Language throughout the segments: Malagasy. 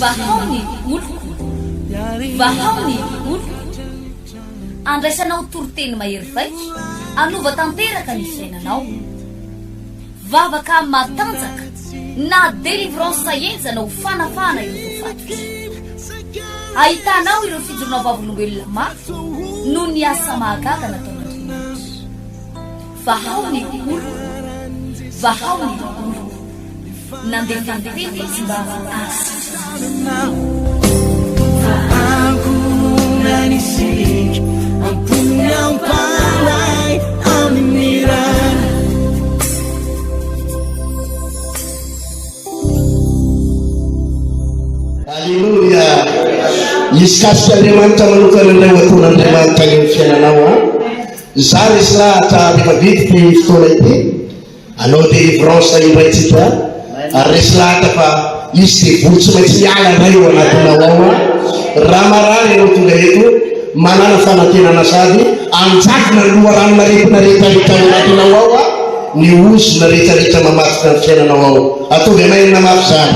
Vahaony oloko, vahaony oloko, andraisanao toroteny mahery vaika, anova tanteraka ny fiainanao, vavaka matanjaka na délivrance saenjana ho fanafana ireo fatotra. Ahitanao ireo fijorona vavolombelona maro no ny asa mahagaga nataon'Andriamanitra. Vahaony oloko, vahaony oloko, nandefandefety sy mba Aku nanisik Ampunyang palay Aminiran Haleluya. Iskasika Andriamanitra manokana indray atona Andriamanitra ny fiainanao. Zary isy lahatra rehefa vity ny fotoana ity anao délivrance indraitsika ary resy lahatra fa izy dia vory tsy maintsy miala indray eo anatinao ao raha marary ianao tonga eto manana fanantenana sady anjakina ny loharano rehetra rehetra ao anatinao ao ny ozona rehetrarehetra mamatika ny fiainanao ao. Ataovy amainina mafy zany.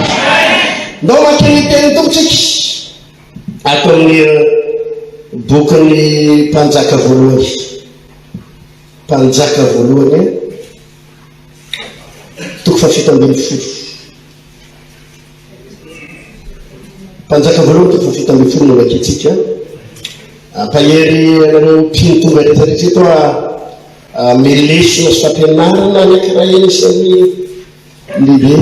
Ndao makeny teny tompotsika atao amin'ny bokin'ny mpanjaka voalohany. Mpanjaka voalohany toko fafito ambin'ny folo. Mpanjaka voalohany toko fafito ambin'ny folo no vakitsika. Ampahery anareo mpino tonga rehetrarehetra eto melesona sy fampianarana anankiray anisan'ny lehibe.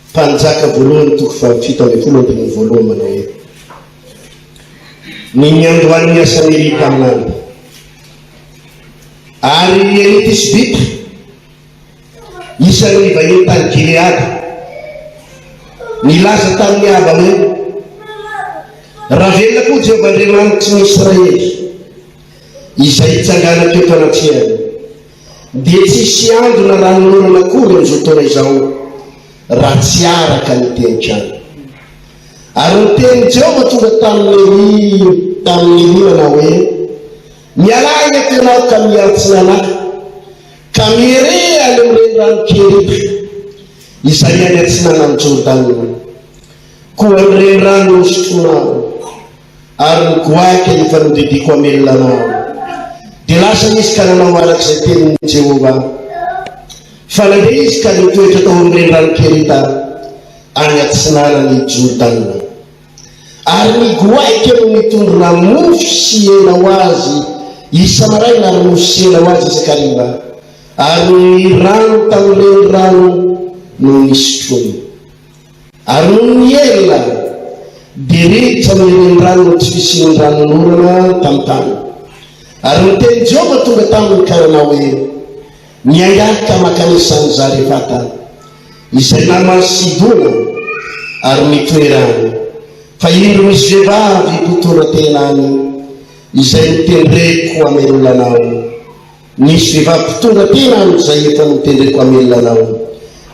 Mpanjaka voalohany toko fafito ambin'ny folo ambin'ny voalohany manao hoe ny miandohan'ny asan'ny Elita amin'andro ary Elita Isbita isan'ny vahiny tany Gileady nilaza tamin'ny aba hoe raha velona koa Jehovah-Andriamanitry ny Israely izay hitsangana teto anatriany dia tsisy andro na ranomorona akory amin'izao taona izao raha tsy araka ny teny-trano. Ary ny teny Jehovah tonga tamin'ny Elina hoe mialaina tenao ka miaritsy nanaka ka mire any amin'ireny rano Kerita izay any atsinana amin'ny Jordana koa amin'ireny rano sotroanao ary ny goaka efa nodidiko amelinanao dia lasa izy ka nanao arak'izay tenin'ny Jehovah fa nandeha izy ka nitoetra tao amin'ireny rano Kerita any atsinanany Jordana ary ny goaka no mitondrona mofo sy hena ho azy isa-maraina ary mofo sy hena ho azy isakariva ary ny rano tamin'ireny rano no nisotroany ary no ny elona dia rehetra amin'ireny rano no tsy fisian'ny ranonorana tamin'ny tany. Ary ny teny Jehovah tonga tamin'ny karanao hoe miangaka makanisany Zarefata izay namany Sidona ary mitoerany fa indro misy vehivavy mpitondra tena any izay mitendreko amelolanao. Nisy vehivavy mpitondra tena any izay efa mitendreko amelolanao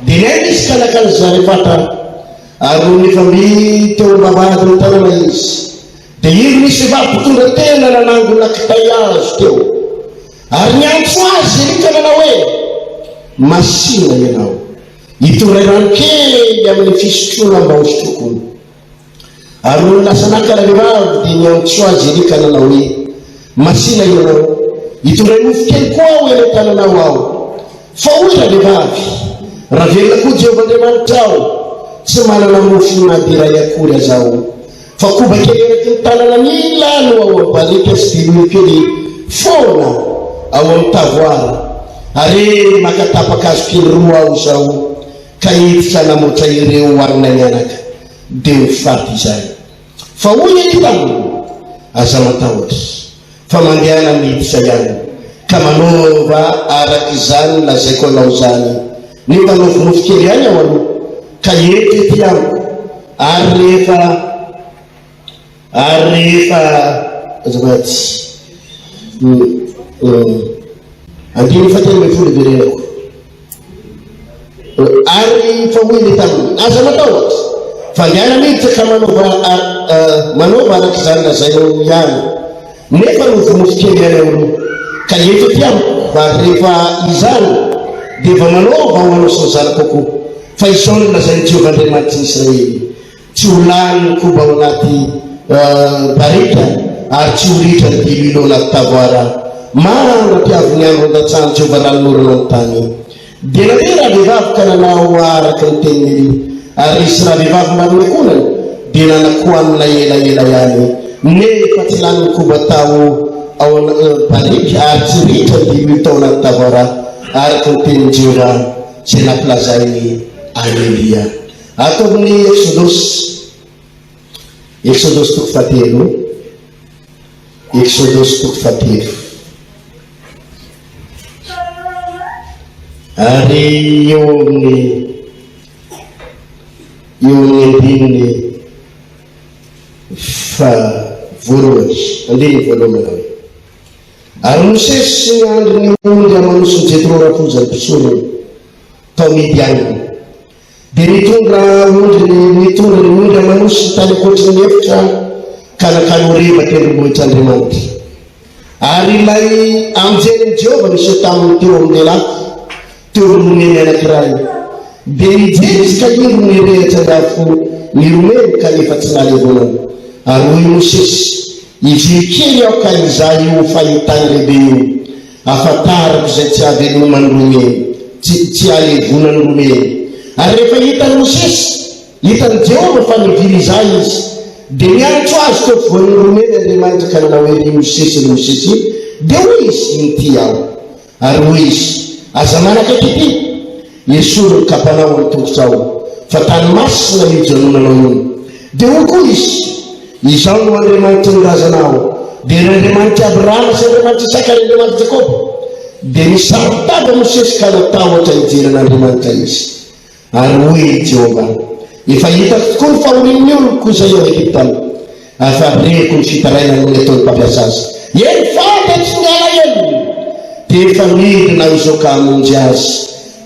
dia naina izy ka nakany Zarefata ary no nifamby teo am-bavahady ny tanàna izy dia indro misy vehivavy mpitondra tena nanangona kitay azo teo ary niantso azy Elita nanao hoe masina ianao hitondray rano kely amin'ny fisotroana mba ho sotrokony. Ary no lasa nakana vehivavy dia niantso azy Elita nanao hoe masina ianao hitondray mofo kely koa ao eny an-tananao ao fa oira vehivavy raha velona koa Jehovah-Andriamanitra ao tsy manana mofo nadiray akory azao fa koba kely eraky ny tanana mila no ao am-balika sy dilomy kely foana ao amin'ny tavoara ary makatapaka azo kely roa ao zao ka hiditra namoatra ireo arina mianaka dia mifaty izany fa hoy Elita aza matahotra fa mandehana miditra ihany ka manova arak'izany lazaiko anao zany nefa novonofo kely ihany ao aloha ka eto ety amiko ary rehefa azamaty andiny fateny me folo verenako ary fa hoy Elita aza matahotra fa miana miditra ka manova arak'izany lazainao ihany nefa novonofo kely ihany ao aloha ka efa tiamiko ary rehefa izany dia efa manaova ho anao sy ny zanako koa fa izao no lazain'i Jehovah-Andriamanitra ny Israely tsy ho lany koba ao anaty barika ary tsy ho ritra ny dililo anaty tavoara manampiaviny andro an-datsahany Jehovah ranonorana ny tany dia nabe raha vehivavy ka nanao araka ny teniny ary isy raha vehivavy marinakonany dia nanako amina elaela ihany nefa tsy lany koba tao ao barika ary tsy ritra ny dililo tao anaty tavoara araka ny teniny Jehovah izay nampilazainy Elia. Ataony Exodus toko fahatelo. Exodus toko fahatelo. Ary eo amin'ny andininy voalohany manao ary Mosesy sy ny andro ny ondy amanosiny Jetro rafonjany mpisorony tao Midianina dia mitondra ny ondy amanosiny tany ankoatry ny efitra ka nakany Horeba tendrombohitr'Andriamanitra ary ilay amjenin'i Jehovah misy taminy teo amin'ny lehilahy teo romeny anankiray dia mijery izy ka ino ny rehatra lafo ny romeny kanefa tsy nalevonana ary hoy Mosesy ivirikely aho ka izay io fahitany lehibe io ahafantarako izay tsy havelomany romeny tsy alevonany romeny ary rehefa hitany Mosesy hitany Jehovah fa niviry izay izy dia miantso azy teo voan'ny romeny Andriamanitra ka nanao hoe Mosesy dia hoy izy nity aho ary hoy izy aza manakaiky Jesolo ny kapanao ny tongotrao fa tany masina mijononanao io dia hoy koa izy izao no Andriamanitra nirazanao dia Andriamanitra Abrahama sy Andriamanitra Isaka ary Andriamanitra Jakoba dia nisarotava Mosesy ka natahotra hijeran'Andriamanitra izy ary hoy Jehovah efa hitako tokoa ny fahorian'ny oloko izay eo Egiptany afa reko ny fitarainany ny ataony mpampiasa azy eny fantatsy ny ala eny dia efa midina izao ka hamonjy azy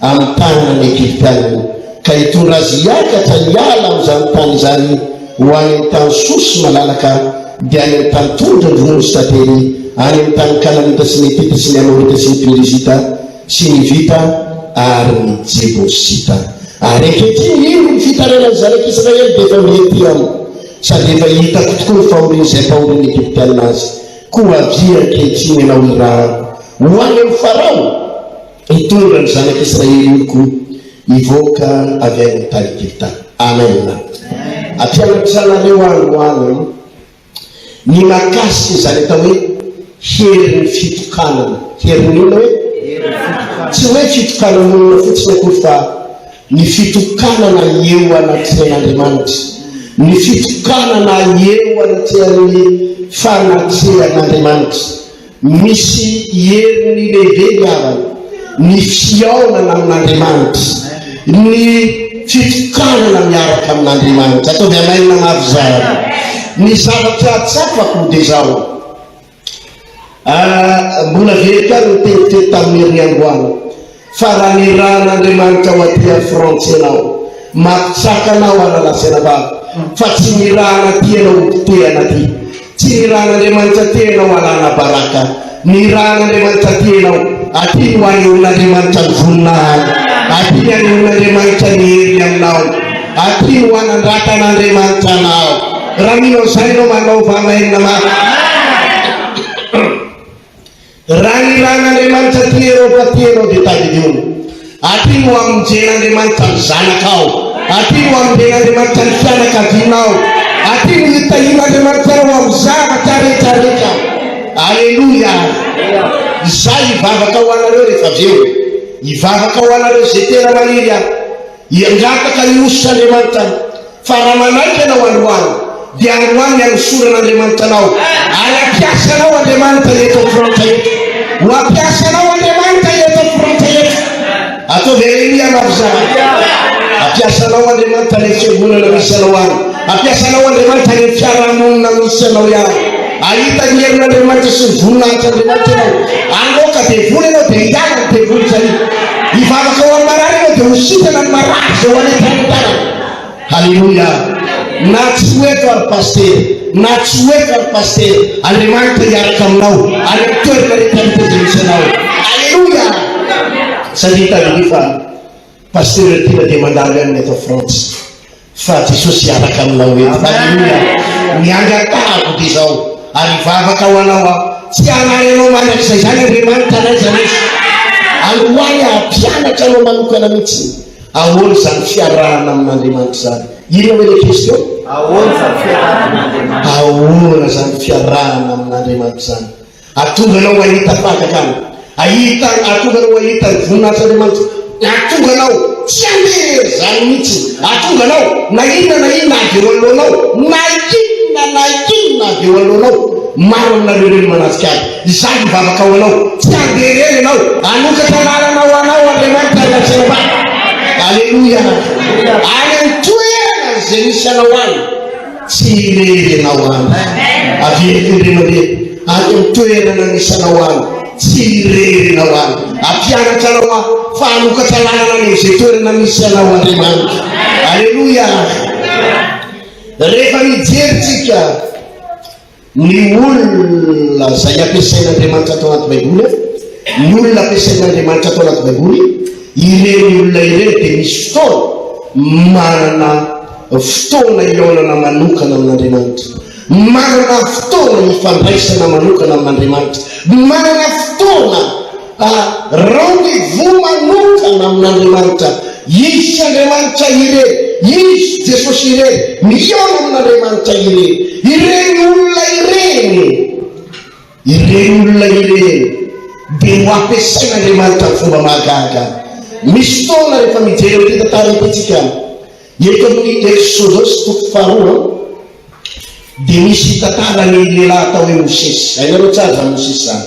amin'ny tanany Egiptianina ka hitondra azy hiakatra hiala amin'izany tany izany ho any amin'ny tany sosy malalaka dia any amin'ny tany tondra ny ronosy tantely any amin'ny tany Kananita sy ny Hitita sy ny Amorita sy ny Perizita sy ny Vita ary ny Jebosita ary ankehitriny ino ny fitarainany zanaka Israely dia efa mety amiko sady efa hitako tokoa ny fahoriana izay mpahorian'ny Egiptianina azy koa avia ankehitriny ianao irahako ho any amin'ny Farao hitondra ny zanaka Israely oloko hivoaka avy any amin'ny tany Egipta. Amen. Ampianatranareo androany ny makasika izany atao hoe herin'ny fitokanana herin'ino hoe tsy hoe fitokanan'olona fotsiny akory fa ny fitokanana eo anatrehan'Andriamanitra ny fitokanana eo anatrehan'ny fanatrehan'Andriamanitra misy herin'ny lehibe miavana ny fiaonana amin'Andriamanitra ny fitokanana miaraka amin'Andriamanitra ataovy amainina mavizary ny zavatra tsapako dia zao mbola verika ny teniteny tamin'ny herin'ny androany fa raha ny rahan'Andriamanitra ho aty amin'ny frantsenao mampitsakanao analasena vavy fa tsy ny rahana tianao hotehana ty tsy ny rahan'Andriamanitra tianao alana baraka ny rahan'Andriamanitra tianao aty no aneon'Andriamanitra ny voninahiny aty ny aneon'Andriamanitra ny heriny aminao aty no anandratan'Andriamanitra anao raha mino zay no manaova amainina raha ny rahan'Andriamanitra tianao fa tianao dia tadidiono aty no amonjen'Andriamanitra ny zanakao aty no amonjen'Andriamanitra ny fianakavinao aty no hitahin'Andriamanitra ho amin'ny zavatra rehetrarehetra. Alleluia. Izay hivavaka ho anareo rehefa aveo hivavaka ho anareo izay tena maniry aho hiangataka hiositran'Andriamanitra fa raha manaiky ianao androany dia androany anosoran'Andriamanitra anao ary ampiasanao Andriamanitra eto frantsa eto ho ampiasanao Andriamanitra eto frantsa eto ataovy Elia mavizany ampiasanao Andriamanitra ny fiangonana misy anao any ampiasanao Andriamanitra ny fiarahamonina misy anao ihany ahita ny herin'Andriamanitra sy ny voninahitry'Andriamanitra ianao angoaka dia voly ianao dia hiala ny devoly zay hivavaka ho amin'ny marary ianao dia hositana ny marary zay ho anetran'ny tanana. Halleluia. Na tsy ho eto ary paster na tsy hoe fa paster Andriamanitra hiaraka aminao any toerana rehetra misy anao. Alleluia. Satria tadilifa paster tina dia mandalo amin'ny eto France fa Jesosy hiaraka aminao eto. Alleluia. Miangatahako dia zao ary vavaka ho anao tsy anaranao manak'izay zany Andriamanitra anaiza mihitsy aloany ampianatra anao manokana mihitsy. Ahoana zany fiarahana amin'Andriamanitra zany? Ino hoe le question? Ahoana zany fiarahana amin'Andriamanitra zany? Atonga anao ahita fahakakana, atonga anao ahita voninahitry'Andriamanitra, atonga anao tsy andeha zany mihitsy, atonga anao na inona avy eo alohanao, na inona avy eo alohanao. Maro aminareo reny manasika azy zany mivavaka ho anao tsy andeha reny anao anokatra lalanao anao Andriamanitra natsiraba. Alleluia. Any antoerana zay misy anao any tsy irery anao any. Averikindremare any antoerana misy anao any tsy irery anao any. Ampianatra anao fa anokatra lalana any zay toerana misy anao Andriamanitra. Alleluia. Rehefa mijeritsika ny olona zay ampiasain'Andriamanitra atao anaty baiboly, ny olona ampiasain'Andriamanitra atao anaty baiboly, ireny olona ireny dia misy fotoana manana fotoana ilaonana manokana amin'Andriamanitra, manana fotoana ifandraisana manokana amin'Andriamanitra, manana fotoana rendez-vous manokana amin'Andriamanitra. Izy Andriamanitra ireny, izy Jesosy ireny miona amin'Andriamanitra ireny. Ireny olona ireny dia ho ampiasain'Andriamanitra fomba mahagaga. Misy fotoana rehefa mijery ty tantara itsika eto amin'ny Exodus toko faharoa dia misy tantarany lehilahy atao hoe Mosesy. Hainareo tsara zany Mosesy zany.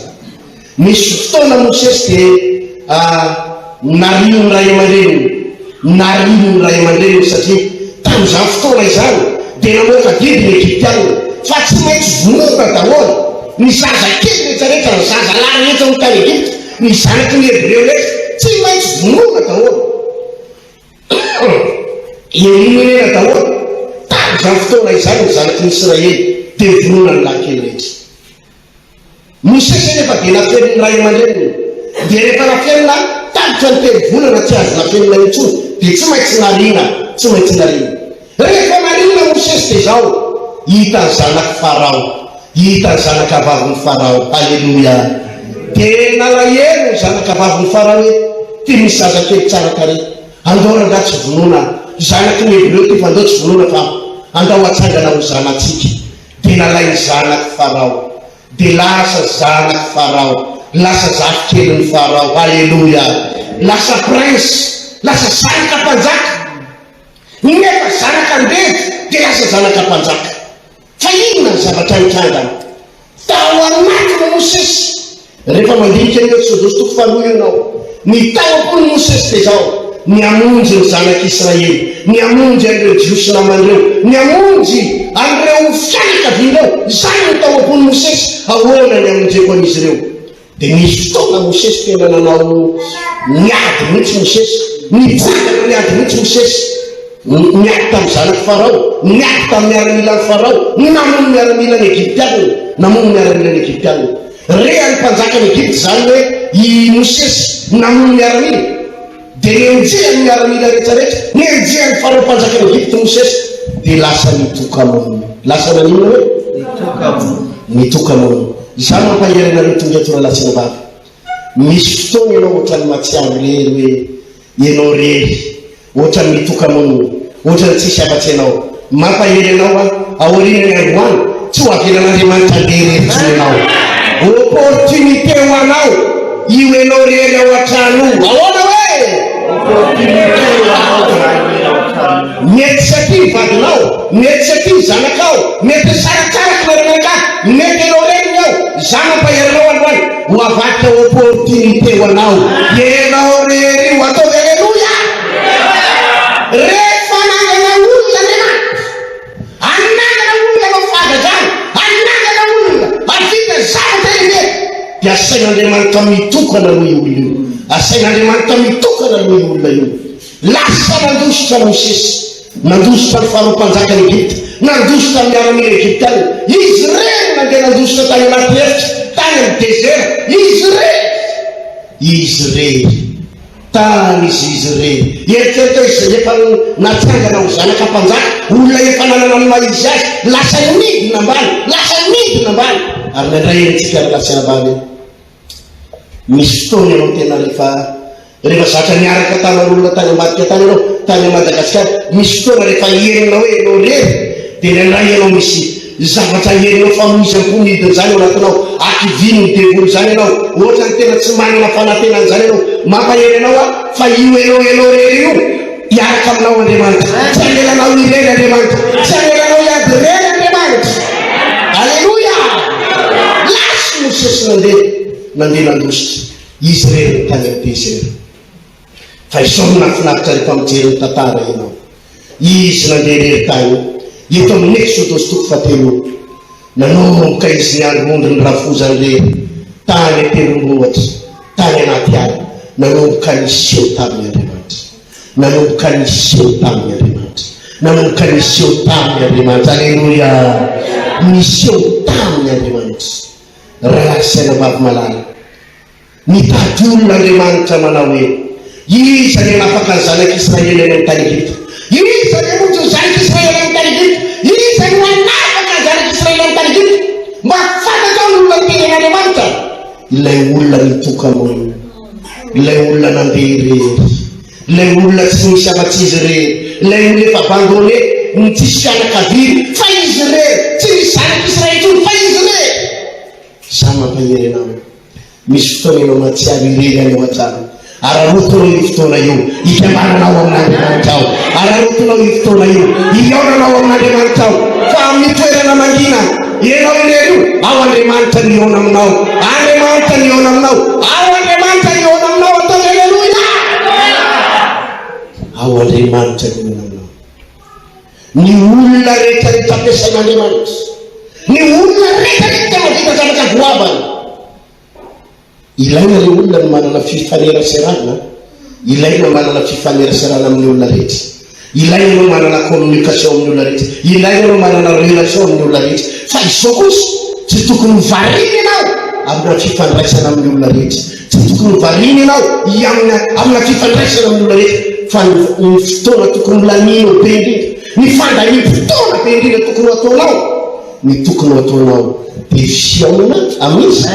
Misy fotoana Mosesy dia narino ray aman-dreny satria tamin'izany fotoana izany dia namoaka didy ny Egyptianina fa tsy maintsy vonoina daholo ny zaza kely rehetrarehetra, ny zaza lahy rehetra ny tany Egypte, ny zanaky ny Hebreo rehetra tsy maintsy vonoina daholo. Enina daholo tamin'izany fotoana izany ny zanaky ny Israely dia vonoina ny lahy kely rehetra. Mosesy nefa dia nafeniny ray aman-dreny dia rehefa nafenina tapitra ny telo-volana tsy azo nafenina intsony dia tsy maintsy narina. Rehefa narina Mosesy dia zao hita ny zanaky Farao, hita ny zanaky avavin'ny Farao. Alleluia. Dia nalahelo ny zanaky avavin'ny Farao hoe ty misy zazakely tsara kare andao rangaha tsy vonoina zanaky ny Hebreo ty fa andao tsy vonoina fa andao atsangana ho zanatsika. Dia nalay ny zanaky Farao dia lasa zanaky Farao, lasa zafikelyn'ny Farao. Alleluia. Lasa prince, lasa zanaka mpanjaka. Nefa zanaka andevy dia lasa zanaka mpanjaka. Fa inona ny zavatra nitrangana tao anatin'ny Mosesy? Rehefa mandinika ny Exodus toko faharoa ianao, ny tao koa ny Mosesy dia zao niamonjy ny zanaky Israely, niamonjy an'ireo jiosy namandreo, niamonjy an'ireo fianakaviandreo. Zany ny tao koa ny Mosesy. Ahoana ny amonjeko an'izy ireo? Dia misy fotoana Mosesy tena nanao niady mihitsy Mosesy, nijangana niady mihitsy Mosesy, niady tamin'ny zanaky Farao, niady tamin'ny miaramilan'ny Farao, namono miaramilan'ny Egyptianina. Rea ny mpanjakany Egypte zany hoe i Mosesy namono miaramila dia nienjehany miaramila rehetrarehetra, nienjehany Farao mpanjakany Egypte Mosesy dia lasa nitoka-mono. Lasa nanino hoe nitoka-mono. Izany mampaheranareo tonga eto ralatsina vavy. Misy fotoana ianao ohatrany matsiaro rery hoe ianao rery, ohatrany mitoka-mono, ohatrany tsisy afatsy ianao. Mampahery anao aorianany androany tsy ho avelan'Andriamanitra andeha rery ianao. Opportunité ho anao io ianao rery ao an-trano. Ahoana hoe mety saty vadinao, mety saty zanakao, mety saratsaraky narenaka, mety ianao rery ao. Za mampaheranao androany ho avadika opportunité ho anao ianao rery ho atao. Alleluia. Rehefa anangana olona anangana olona anao fagazany, anangana olona avita zavatra lehibe dia asain'Andriamanitra mitokana aloha io olona io, asain'Andriamanitra mitokana aloha io olona io. Lasa nandositra Mosesy, nandositra ny Farao mpanjakany Egypte, nandoso tamin'ny miaramila Egyptiana. Izy reny nandeha nandoso tany anaty efitra tany amin'ny désert. Izy reny tany izy reny eritrereto izy efa natsangana ho zanaka mpanjaka, olona efa nanana ny maha izy azy lasa midina ambany ary nandray entsika lasana ambany. Misy fotoana ianao tena rehefa zatra miaraka tanan'olona tany ambadika tany ianao tany Madagasikara, misy fotoana rehefa herinao hoe ianao rery dia nandray ianao misy zavatra herinao fa misy amponidiny zany ao anatinao, akiviny ny devoly zany ianao, ohatrany tena tsy manana fanantenany zany ianao, mampahery anao fa io elao rery io hiaraka aminao Andriamanitra, tsy anelanao irery Andriamanitra, tsy anelanao iady rery Andriamanitra. Alleluia! Lasy Mosesy nandeha nandositra izy rery tany amin'ny désert. Fa isao nafinaritra rehefa mijery ny tantara ianao, izy nandeha rery tany eto amin'ny Exodosy 3 nanomboka izy niandrondry ny rafozany rery tany telombohatra tany anaty ala, nanomboka niseho tamin'ny Andriamanitra, Alleluia! Niseho tamin'ny Andriamanitra. Raha saina vavy malala, mitady olona Andriamanitra manao hoe iza ny nafaka ny zanak'Israely any amin'ny tany Egipta, iza ny monjy ny zanak'Israely amin'ny tany Egipta, iza ny manafaka ny zanak'Israely amin'ny tany Egipta, mba fantatra olona tenin'Andriamanitra. Ilay olona mitoka amony, ilay olona nandeha rery, ilay olona tsy misy afa-tsy izy rery, ilay olona efa abandonné ny tsisy fianakaviana fa izy rery, tsy misy zanak'Israely tsony fa izy rery. Sa mampahery anao, misy fotoana ianao matsiary rery anao an-trano, ararotonao io fotoana io hikambananao amin'Andriamanitra ao, ararotonao io fotoana io hiaonanao amin'Andriamanitra ao, fa amin'ny toerana mangina ianao irery io ao Andriamanitra niona aminao, Andriamanitra niona aminao, ao Andriamanitra niona aminao. Atao alleluia! Ao Andriamanitra niona aminao. Ny olona rehetrarehetra ampiasain'Andriamanitra, ny olona rehetrarehetra mahavita zavatra voavana, ilaina le olona ny manana fifaneraserana, ilaina manana fifaneraserana amin'ny olona rehetra, ilaina no manana communication amin'ny olona rehetra, ilaina no manana relation amin'ny olona rehetra. Fa izao kosa tsy tokony variny ianao amina fifandraisana amin'ny olona rehetra, tsy tokony variny ianao amina fifandraisana amin'ny olona rehetra, fa ny fotoana tokony lanino be indrindra, ny fandahim-potoana be indrindra tokony ataonao, ny tokony ataonao dia fiaonana amin'izy,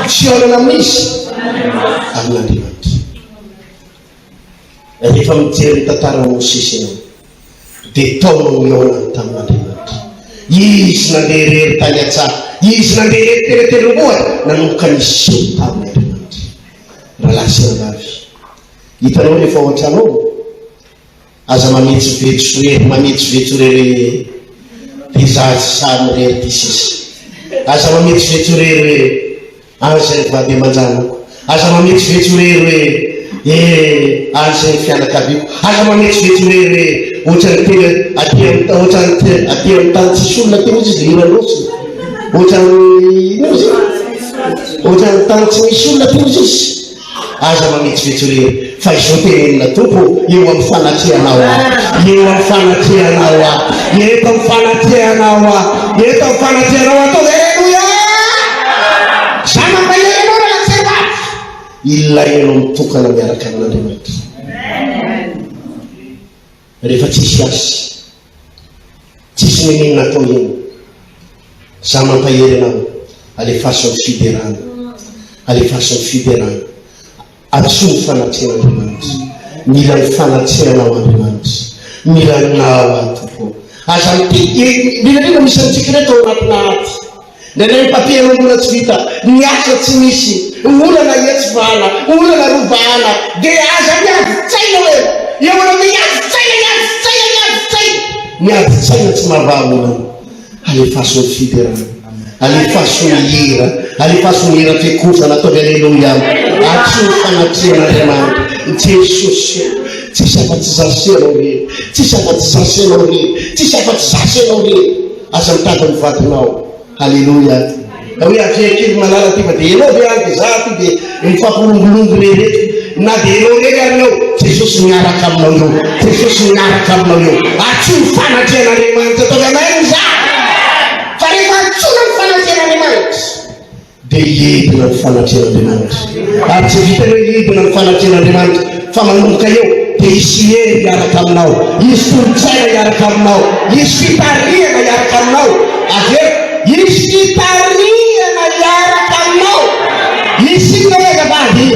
fiaonana amin'izy amin'Andriamanitra. Rehefa mijery ny tantara Mosesy ianao dia taonao miaonana tamin'Andriamanitra. Izy nandeha rery tany an-tsaha, izy nandeha rery teletelombohatra, nanomboka niseho tamin'Andriamanitra. Raha lasina vavy, hitanao rehefa ao an-trano aza mametsovetso rery dia zazy samy rery ty sisy, aza mametsovetso rery hoe zay vady aman-janako, aza mametsovetso rery hoe zay fianakaviako, aza mametsovetso rery hoe ohatrany aty amin'ny tany tsisy olona tena izy liranrotsy, ohatrany tany tsy misy olona tena izy, aza mametsovetso rery. Fa izao tenenina tompo eo amin'ny fanatrehanao eto amin'ny fanatrehanao atao alleluia! Za mampahery anao raha tsevavy, ilainao mitokana miaraka amin'Andriamanitra. Rehefa tsisy asy, tsisy nenenina atao iny, za mampahery anao alefasao fiderana, atsoa ny fanatrehan'Andriamanitra, mila ny fanatrehanao Andriamanitra, mila nao atoko. Aza mila misy antsika reto ao anatina aty, ndraindray ny papier mbola tsy vita, ny asa tsy misy, olana etsivana, olana rovana, dia aza miadi-tsaina hoe eona miadi-tsaina tsy mahavamona. Alefaso ny fiderana, alefaso ny hira, alefaso ny hira fiakofana, ataovy alleluia. Atso ny fanatrehan'Andriamanitra Jesosy, tsisy afa-tsy zasenao rery, tsisy afa-tsy zasenao rery, tsisy afa-tsy zasenao rery, aza mitady ny vadinao. Alleluia. Da hoe avia kely malala ty fa dia enao ve any dia za ty dia mifampilongolongo rery eto, na dia ianao reny arinao Jesosy miaraka aminao eo Jesosy miaraka aminao eo atsoy fanatrehan'Andriamanitra ataovy amen za fa rehefa atsoina ny fanatrehan'Andriamanitra dia hiedina ny fanatrehan'Andriamanitra ary tsy vitany hoe hiedina ny fanatrehan'Andriamanitra fa manomboka eo dia isy hery miaraka aminao isy tolotsaina miaraka aminao isy fitariana miaraka aminao aveo isy fitariana miaraka aminao isy naezavady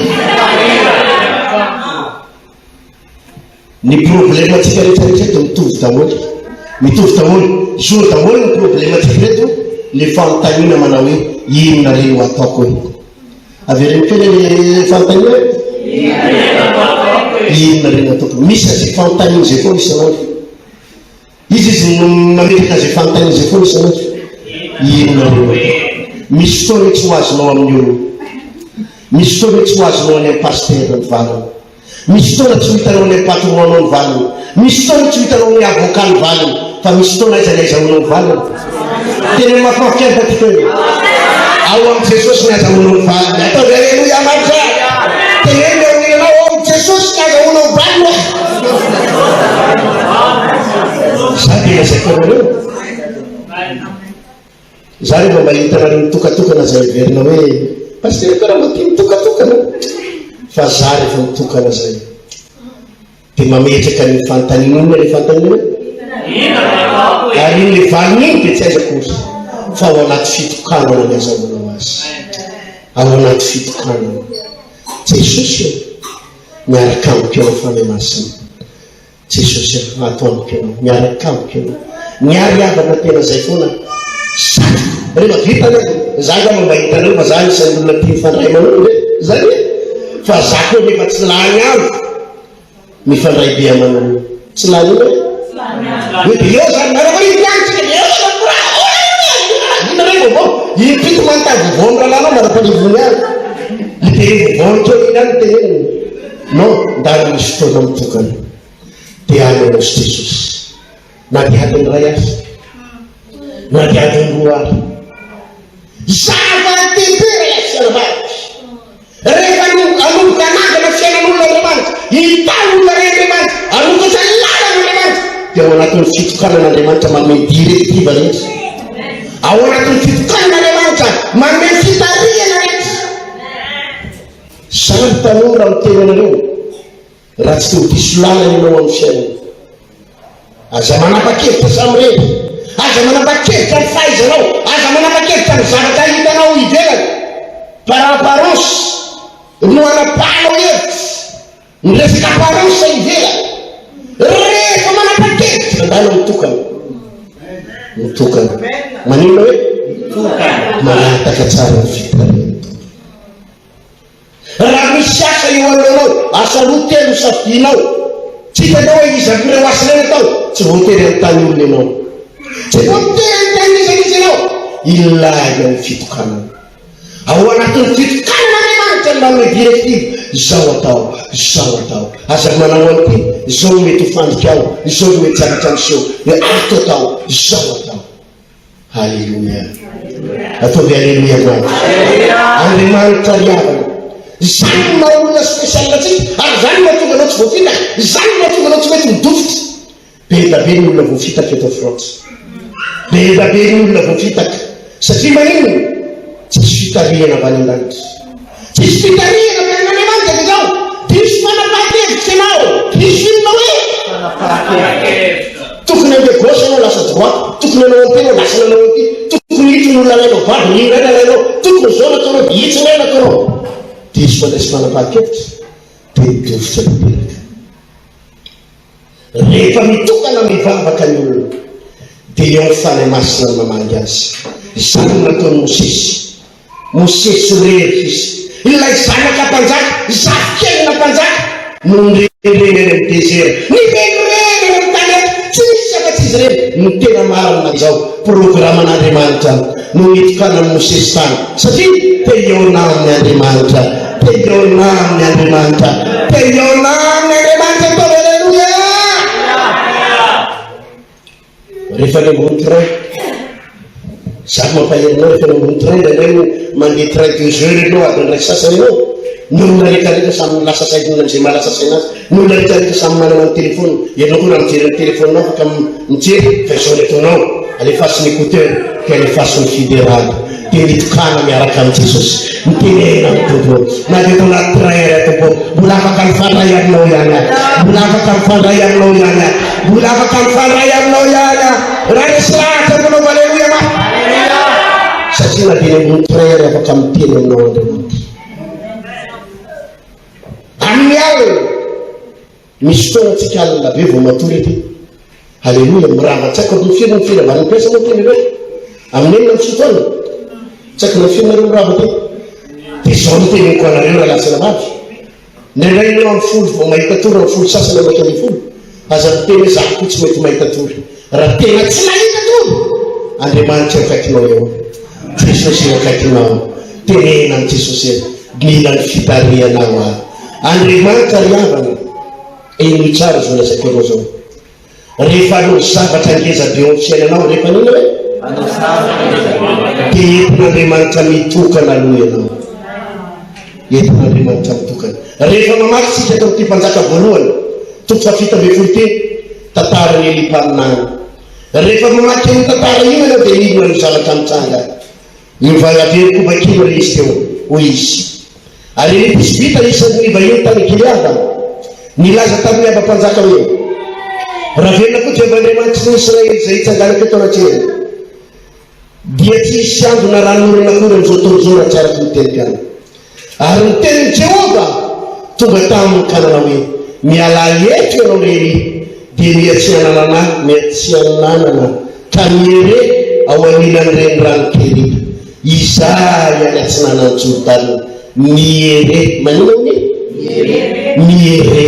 ny problematsika rehetrarehetra eto mitovy daholo zoro daholo ny problematsika reto le fanontaniana manao hoe inona reo ataoko hoe avereny kely le fanontaniana inona reo ataoko misy azay fanontaniana zay foana isanandro izy mametraka zay fanontaniana zay foana isanandro inona reo misy fotoana tsy ho azonao amin'ny olo misy fotoana tsy ho azonao any amin'ny paster ny valiny misy fotoana tsy ho hitanao any amin'ny patronanao ny valiny misy fotoana tsy ho hitanao amin'ny avocat ny valiny fa misy fotoana aizaonao ny valiny tena mafafiana tatika hoe ao amin'ny Jesosy ny azahoanao ny valiny ataovy aleluia marza teneny ianao ao amin'ny Jesosy ny azahoanao ny valiny za tena zay koanareo za rehefa mahita nareo mitokatokana zay verina hoe paster karaha maty mitokatokana fa za rehefa mitokana zay dia mametraka ny fanontaniana inona le fanontaniana ary iny le valiny iny dia tsy aiza kory fa ao anaty fitokanana ny azahoanao azy ao anaty fitokanana Jesosy eo miaraka amiko eo fa may masina Jesosy ato amiko eo miaraka amiko eo miary havana tena zay foana rehefa vitana za nga mba hitanareo fa za isan'ny olona tia mifandray manolo zany fa za koa nefa tsy lany avy mifandray be amanolo tsy lany io hoe dia eo zany nareo iviantsika inareo vovao impito mantay vovao ny rahalanao marapanivony any liteny vovao keo iny any teneny non ndary misy fotoana mitokana dia any anao sy Jesosy na dia adiny ray azy na dia adiny roa ary zava-dehibe fianavaty rehefa anomboka anangana fiainan'olon'Andriamanitra hita olon'Andriamanitra anomboka lalan'Andriamanitra dia ao anatin'ny fitokanan'Andriamanitra manome directive rehetra ao anatin'ny fitokanan'Andriamanitra manome fitariana rehetra samy tanora amin'ny tenanareo raha tsy teo diso lalana ianao amin'ny fiainana aza manapa-kevitra samy rehetra aza manapa-kevitra ny fahaizanao aza manapa-kevitra ny zavatra hitanao ivelany par-apparence no anapahanao hevitra ny resaka apparence ivelany rehefa manapa-kevitra andalo mitokana manino hoe manataka tsara ny fitariana raha misy asa eo alohanao asa rotelo safidianao tsy hitanao hoe izy apireo asinany atao tsy voatery an-tany olona ianao tsy voatery an-tany izy ianao ilay amin'ny fitokanana ao anatin'ny fitokanan'Andriamanitra ny manome directive zao atao aza manao an'ity zao mety ho fandika ao zao mety tsaratsamiseho ato atao zao atao halleluia ataovy halleluia nao Andriamanitra riavana zany maolona spesialina tsika ary zany mahatonga anao tsy voafitaka zany mahatonga anao tsy mety midofitra be da be ny olona voafitaka eto France be da be ny olona voafitaka satria manino tsisy fitariana avy any an-danitra tsisy fitariana avy an'Andriamanitra dia zao diso fanapahan-kevitra ianao diso inona hoe tokony andeha gauche anao lasa droite tokony anao antena lasa nanao anty tokony hitry ny olona alainao vady nirana alainao tokony zao nataonao dihitsy ny nataonao diso fandraisy fanapahan-kevitra dia midofitra miteraka rehefa mitokana mivavaka ny olona dia eo amin'ny fanay masina ny mamangy azy zany nataony Mosesy rehetra izy ilay zanaka mpanjaka zafikelina mpanjaka no nireny any amin'ny désert nirenireny amin'ny tanety tsy misy afa-tsy izy reny no tena marina zao programan'Andriamanitra no mitokana ny Mosesy tany satria te eona amin'ny Andriamanitra te eona amin'ny Andriamanitra te eona amin'ny Andriamanitra ataovy alleluia rehefa ny ambony train za mampaherinao rehefa ny ambony train ndraindray no mandeha train 2 heures ianao adiny ray sasany ianao n'olona rehetrarehetra samy lasa saina am'izay mahalasa saina azy, n'olona rehetrarehetra samy manana ny telefony. Ianao koa raha mijery ny telefonina afaka mijery fa izao retonao alefasin'ny écouteur ka alefasin'ny fidéral dia mitokana miaraka amin'i Jesosy mitenena amin'ny tompony na dia tao anaty train tompo mbola afaka mifandray aminao ihany ahy, mbola afaka mifandray aminao ihany ahy, mbola afaka mifandray aminao ihany ahy. Raha resy lahatra mbola aleluia ma satria na dia ny train afaka miteny aminao Andriamanitra. Amin'ny alina misy fotoana antsika alina be vao matory ety halleluia miravan-tsako ny firana van'ny pesa moa teny hoe amin'ny enina misotoana tsaky na firana reo mirava ty dia zao no teniko anareo raha lasana vavy ndraindray nao amin'ny folo vao mahita tory amin'ny folo sasana maika amin'ny folo aza miteny za ko tsy mety mahita tory raha tena tsy mahita tory Andriamanitra akaikinao eo Jesosy eo akaikinao tenena amin'ny Jesosy mila ny fitarianao ahy Andriamanitra riavana ino tsara zao nazaka anao zao rehefa aloha zavatra ngeza be ao fiainanao rehefa nina hoe dia entin'Andriamanitra mitokana aloha ianao entin'Andriamanitra mitokana rehefa mamaky tsika tao ty mpanjaka voalohany toko fafita amby folo teny tantarany Elipaminany rehefa mamaky iny tantara iny anao dia inona no zavatra mitsanga ivagaveny kobakino le izy teo hoy izy ary ny bisibita isan'ny vahiny tany Giliada nilaza tamin'ny aba-mpanjaka hoe raha velona koa Jehovah'Andriamanitra ny Israely izay hitsanganaka eto anatrehany dia tsy hisy andro na ranorina akory amin'izao tontolo izao raha tsy araka ny tenim-piana ary ny tenin'i Jehova tonga tamin'ny kanana hoe miala eto ianao rery dia miatsinanana miatsinanana ka miere ao anilan'ireny ranokely izay any atsinanany Jordana miere manino ny miere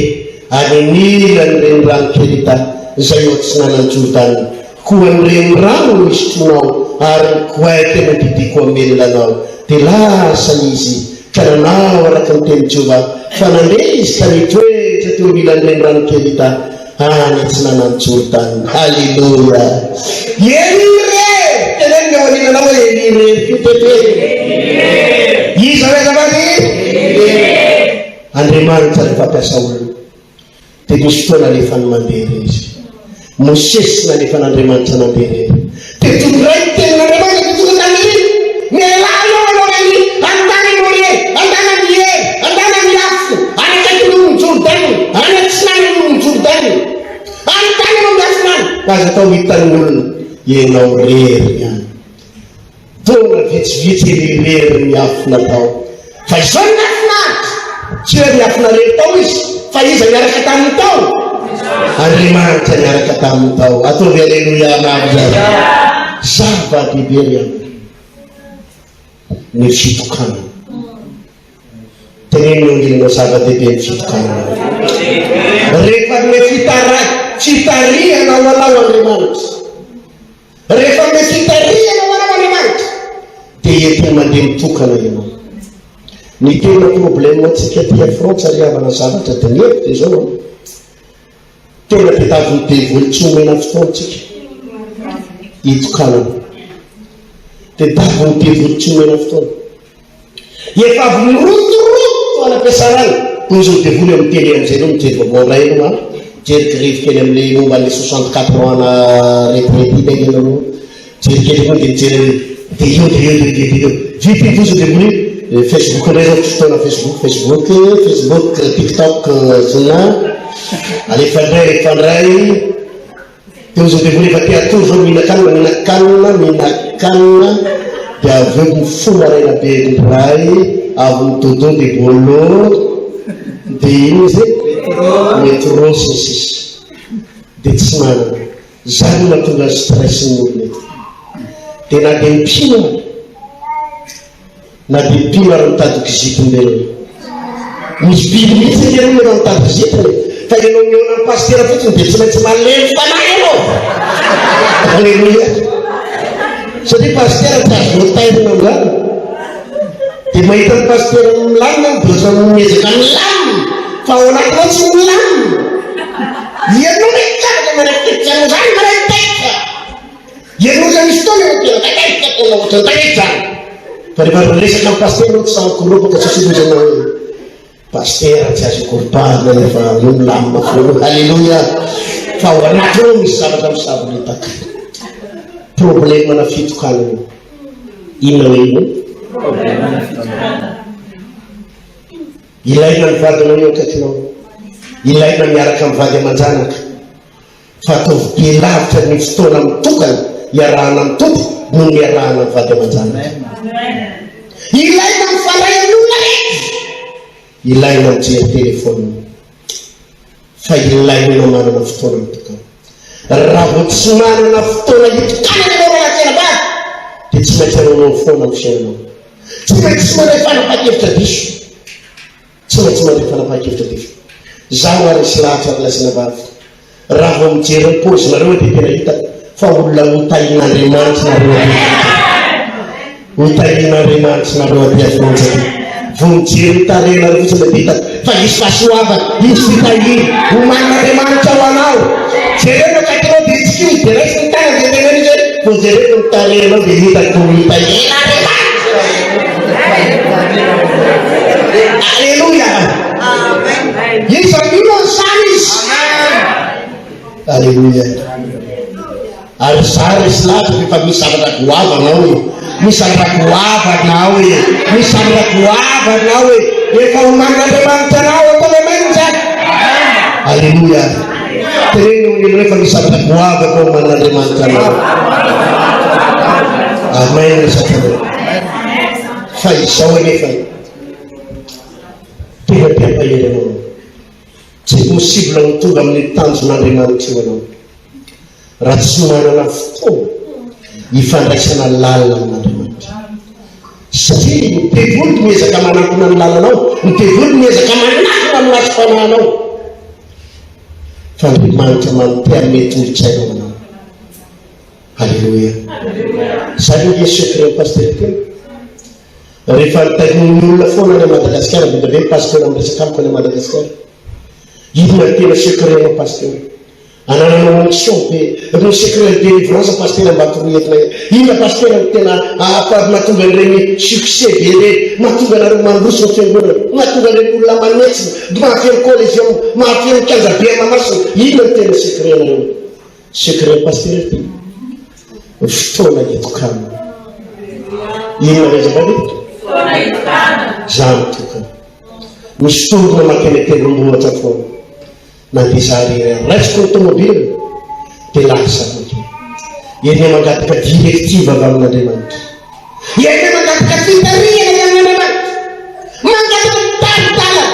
any anilan'ireny ranokely ta izay ao atsinanany Jordana koa n'ireny rano misy tronao ary koay tena didiko amelanao dia lasa izy ka nanao araka ny teny Jehova fa nandeha izy ka nitoetra teo amilan'ireny ranokely ta any atsinanany Jordana. Halleluia enire tenenina ao anilanao hoe enire fitepe izy hoe zavany Andriamanitra ny fampiasa olona dia misy fotoana alefa ny mandeha izy Mosesy nalefa n'Andriamanitra nandeha rery dia tongoray tenin'Andriamanitra tonga tamiry mialanao anao reny andananao re andanany e andanany afo anakaikin'olony Jordana any atsinan'olony Jordana antananao miafinany aza atao hitan'olona ianao rery ihany tonga vitsivitsy rery miafina tao fa izao ny mafinahitra tsy hoe miafina rery tao izy fa iza miaraka tamin'ny tao Andriamanitra miaraka tamin'ny tao ataovy alleluia namzay zava-dehibe ihany ny fitokana tenenina angelinao zava-dehibe ny fitokana rehefa me fitarianao anao Andriamanitra rehefa me fitarianao anao Andriamanitra dia entiny mandeha mitokana ianao ny tena problème atsika tia Frantsa riavana zavatra dia nefy dia zao tena pitaviny be voly tsy omena fotoantsika hitokanana dia daviny be voly tsy omena fotoana efa avy mirotoroto anam-piasarany toy izao devoly amin'ny teny amin'izay aloha mijery vaovao ray aloha jerikirivo kely amin'le momba an'le 64 ans ana retraité tegny aloha jerikely koa dia mijery dia io vipy toy izao devoly Facebook ndray zao fotoana Facebook TikTok zina alefandray teo zao devoly efa tia tory zao mihinakanina dia aveo mifolo araina be ray avy mitodo dia bolo dia ino izy métro sisy dia tsy manana zany mahatonga stress ny olona dia na dia mipina na dia mpina raha mitadiko zitony misy biby mihitsy ianao raha mitadiko zitony fa ianao miona amin'ny pastera fotsiny dia tsy maintsy malemy fanahy ianao alleluia satria pastera tsy azo voatairina amizany dia mahita ny pastera milamina dia osa miezaka milamina fa ao anatinao tsy milamina ianao mikaraky maraikitra anao zany maraitaitra ianao zany misy fotoana dia takaitra tena ohatra takaitra fa rehefa resaka amin'ny pastera anao tsy sahakorobaka tsy asoloza anao hoe Pasteur tsy azo korpana rehefa lamina folo. Halleluja. Fa ao anaty ao misy zavatra misavoritaka. Problemana fitokanana. Inona hoe ino? Ilaina ny vadinao eo akaikinao. Ilaina miaraka amin'ny vady aman-janaka. Fa ataovy be lavitra ny fotoana mitokana iarahana amin'ny tompo no miarahana amin'ny vady aman-janaka. Ilaina mifandray amin'olona rehetra. Ilaina mijery telefônina. Fa ilaina manana fotoana mitokana. Raha vao tsy manana fotoana hitokana ianao rahatena-bady dia tsy maintsy anao foana amin'ny fiainanao. Tsy maintsy tsy mandray fanapahan-kevitra diso. Tsy maintsy mandray fanapahan-kevitra diso. Zaho ary misy lahatra lasina vavy. Raha vao mijery ny pôzinareo dia tena hita fa olona hotahin'Andriamanitra nareo hotahin'Andriamanitra nareo abiafinantsaka. Vao mijery tarenareo fotsiny dia hita fa misy fahasoavana, misy fitahiry homanin'Andriamanitra ho anao. Jerena katinao dia itsika dia raisy ny tana dia tena izy vao jerena ny tarenao dia hita hotahin'Andriamanitra. Alleluia. Isa ino ny samy izy. Alleluia. Ary zary isy lahatra rehefa misy zavatra goavanao e, misy zavatra goavanao e, misy zavatra goavanao e, efa homanin'Andriamanitra anao atao amainy zany. Alleluia. Teneno ino rehefa misy zavatra goavako homanin'Andriamanitra anao. Amen resakanao. Fa izao anefa tena mpiampahery anao. Tsy possible mitonga amin'ny tanjon'Andriamanitra io anao raha tsy manana fotoana hifandraisana lalina amin'Andriamanitra. Satria ny tevolo miezaka manakona ny lalanao, ny tevolo miezaka manakona amin'ny lasy fanahinao. Fa Andriamanitra manopea mety olotsainao anao. Halleluia. Zany hoe secret pasteur tena. Rehefa nitain'ny olona foana any Madagasikara dia ve pasteur miresaka amiko any Madagasikara. Inona tena secret anao pasteur? Anananao onction dia no secret délivrance pasteur Ambatoroetina. Inona pasteur tena mahatonga an'ireny succès be ireny, mahatonga anareo mandroso ny fiangonana, mahatonga an'ireny olona manetsina, mahafeno collégion, mahafeno kanja be mamasina. Inona tena secret anareo? Secret pasteur ty fotoana hitokana. Inona rezaka hoe zany tokana. Misy tongona makenetendrombohatra foana. Nandeha zary raisiko ny tomobile dia lasa koa. Ianao mangataka directive avy amin'Andriamanitra. Ianao mangataka fitariana avy amin'Andriamanitra. Mangataka taritala.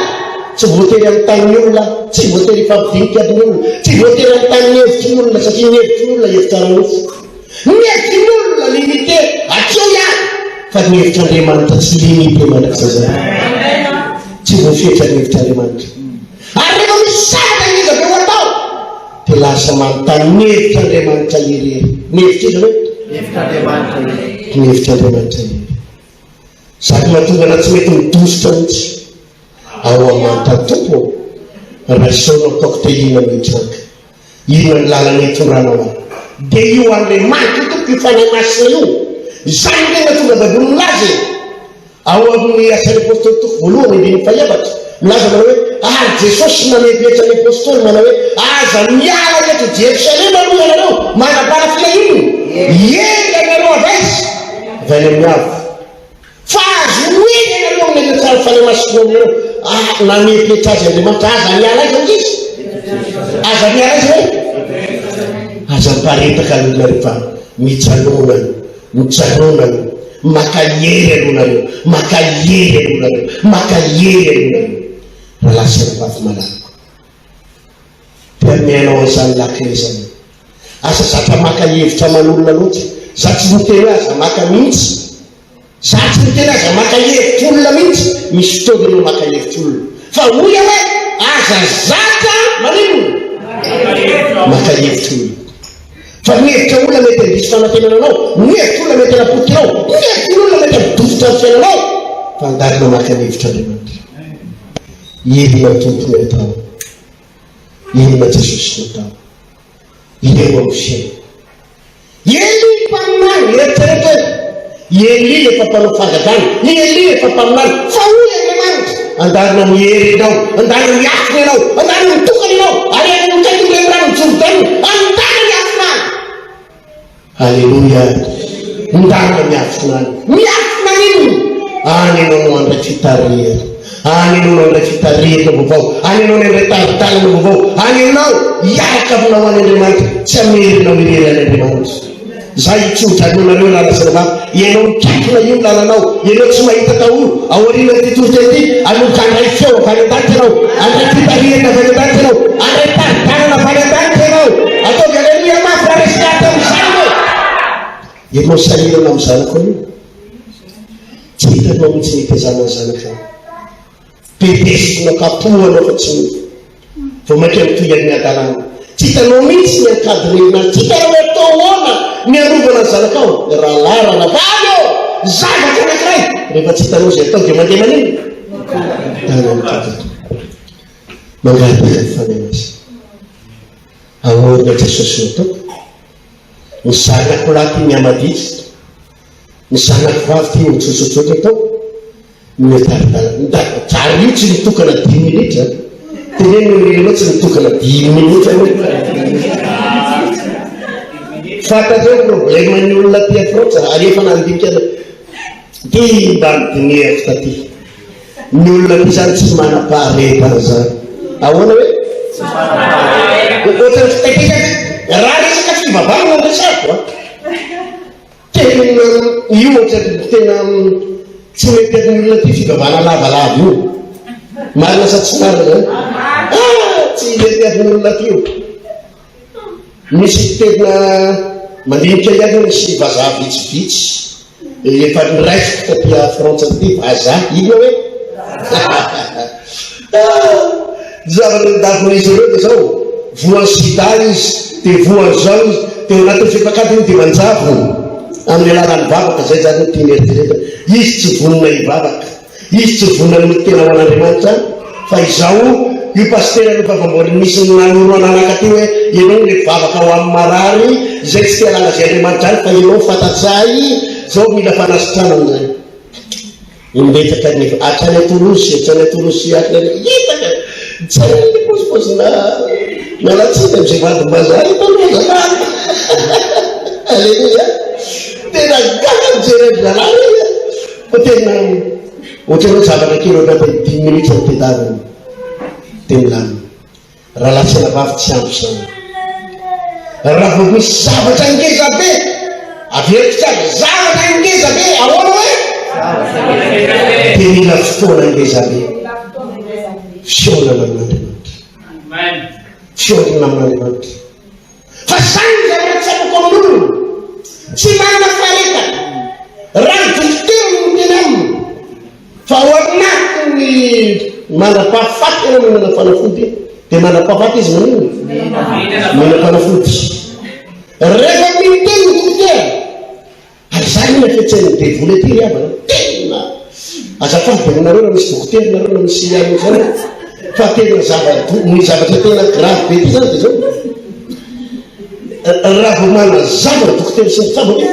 Tsy voatery amin'ny tanin'ny olona, tsy voatery hifampidiniky amin'ny olona, tsy voatery amin'ny tanin'ny hevitry ny olona satria ny hevitry ny olona hevitra mofo. Ny hevitry ny olona limité atseo ihany. Fa ny hevitr'Andriamanitra tsy limité mandrakizay zany. Tsy voafetra ny hevitr'Andriamanitra. Ary rehefa misy zavatra izy avy eo atao dia lasa manontany ny hevitr'Andriamanitra irery. Ny hevitra izy hoe? Ny hevitr'Andriamanitra irery. Zany mahatonga na tsy mety midositra mihitsy. Ao amantany tompo raha isaonao ataoko te inona mihitraka. Inona ny lalana hitondranao ahy. Dia io Andriamanitra tompo io fanahy masina io. Zany tena tonga Baiboly milaza e. Ao amin'ny asan'ny apôstôly toko voalohany andininy fahaefatra milaza manao hoe ary Jesosy mamepetra ny apôstôly manao hoe aza miala eto Jerosalema aloha ianareo manabara filahino ienga ianareo avaizy avy any amin'ny avo. Fa azo eny ianareo amin'ny tsara fanahy masina aminareo. Namepetra azy Andriamanitra aza miala izy amin'izy. Aza miala izy hoe aza miparetaka alona rehefa mijanonana mijanonana makahery alonareo, makahery alonareo, makahery alonareo. Raha lasa ny vavy malako permenao an'izany lakile zany. Asa zatra maka hevitra manolona loatra. Za tsy miteny aza maka mihitsy. Za tsy miteny aza maka hevitra olona mihitsy. Misy fotoana no maka hevitra olona. Fa hoy hoe aza zatra maninona maka hevitra olona. Fa ny hevitra olona mety handisy fanatenana anao, ny hevitra olona mety hanapotinao, ny hevitra olona mety hampidovitra ny fiainanao. Fa andarina maka ny hevitr'Andriamanitra. Inona tompony atao, inona Jesosy natao, eo amin'ny fiaina. Eli mpaminany eritreretra, Eli efa mpanao fangajana, Eli efa mpaminany, fa hoy Andriamanitra andarina mihery ianao, andarina miafina ianao, andarina mitokana ianao, ary any mikaiky le rano jordan andarina miafina any. Halleloia. Ndarina miafina any, miafina iny any ianao no andray fitarihana, any ianao no andray fitarihana vaovao, any ianao no andray taritalana vaovao, any ianao hiaraka aminao an'Andriamanitra, tsy amerinao irery an'Andriamanitra. Zay tsotra anareo lalasanava ianao mikakina io lalanao, ianao tsy mahita taolo aoriana ty tovitra ity, anoka andray feo avany an-danitra ianao, andray fitarihana avany an-danitra ianao, andray taritalana avany an-danitra ianao. Ataovy aleluia mafy raha resaka am'izany ianao sahirana amin'ny zanako io, tsy hitanao mihitsy nitezana ny zanaka petesina kapohanao fa tsy vao maika mitoy amin'ny adalana, tsy hitanao mihitsy ny ankadin'irina, tsy hitanao atao hoana ny arovana ny zanakao, raha larana valo zavatra anankiray rehefa tsy hitanao zay atao dia mandeha manino tana mikadina mangataka ny fanenasa ahoana Jesosy ataoko. Ny zanako lahy ty miamaditsy, ny zanako vavy ty mitsotsotsotry atao metaridala tsara io tsy mitokana 10 minitra, teneny renao tsy mitokana 10 minitra fantatreo problemany olona ty afrontsa alefa nandikana ty mba midinehako taty ny olona ty zany tsy mana-paharetana zany ahoana hoe ohatrany fitakisaka raha resaka fivavahana resako tena io ohatrany tena tsy mety amin'ny olona ty fivavahana lavalava io marina sa tsy marina zany tsy mety amin'ny olona ty io. Misy tena mandinika ihany misy vazaha vitsivitsy efa niraisiko taty Frantsa ty vazaha ino hoe zavatra davin'izy ireo dia zao voany sida izy dia voany zao izy dia anatin'ny fepakadiny dia manjavo amin'ny alalan'ny vavaka zay zany tiany eritreretra izy tsy vonona hivavaka, izy tsy vonona ny tena ho an'Andriamanitra fa izao io pastera rehefa vambory misy nanoro ananaka ty hoe ianao le vavaka ho amin'ny marary zay tsy tia lala zay Andriamanitra any fa ianao fantatsay zao mila fanasitrana am'zay imbetsaka ny atrany atolosy atrany atolosy atrany hitaka tsara ny posipozina mialatsika am'zay vadom-bazaha itanozaka alleluia tena gaga mijeredranany fa tena ohatranao zavatra kely ohatrany 10 minitra mitedaviny tenilany raha latsana vavy tsy ampy zany raha vo misy zavatra ngeza be averiko aby zavatra ngeza be ahoana hoe dia mila fotoana ngeza be fionana amin'Andriamanitra, fionana amin'Andriamanitra fa zany zavatra tsy afaka amin'olona tsy manana faharetana raha dokotera no tena aminy fa ao anatiny manam-pahafaty ianao minana fanafody dia manam-pahafaty izy manino minam-panafody rehefa miteny ny dokotera ary zany na fiatsainy devoly aty ry avana tena azafady aminareo na misy dokotera nareo na misy any zany fa tena ny zavatra tena grave be ty zany dia zao raha vo mana zavatra dokotera sy ny fabaka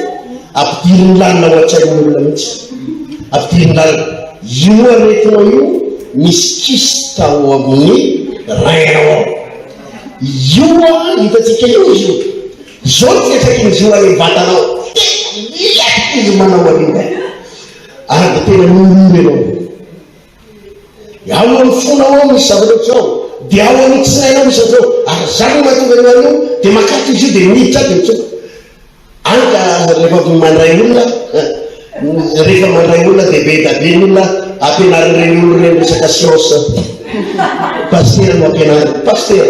ampidiriny lalina ho atsain'olona mihitsy ampidiriny lalina io aretinao io misy kista ao amin'ny rainao ao io hitatsika io izy io zao fiatrakin'izy io any vatanao iaky izy manao an'io ary dia tena mirory ianao ao amin'ny fonao ao misy zavatra zao dia ao amin'ny tsinainao misy zao ary zany mahatonga an'io dia makaty izy io dia miditra dia mitsoka anka rehefa mandray olona rehefa mandray olona dia be da be ny olona ampianarin'ireny olona reny resaka siansa pastera no ampianariny pastera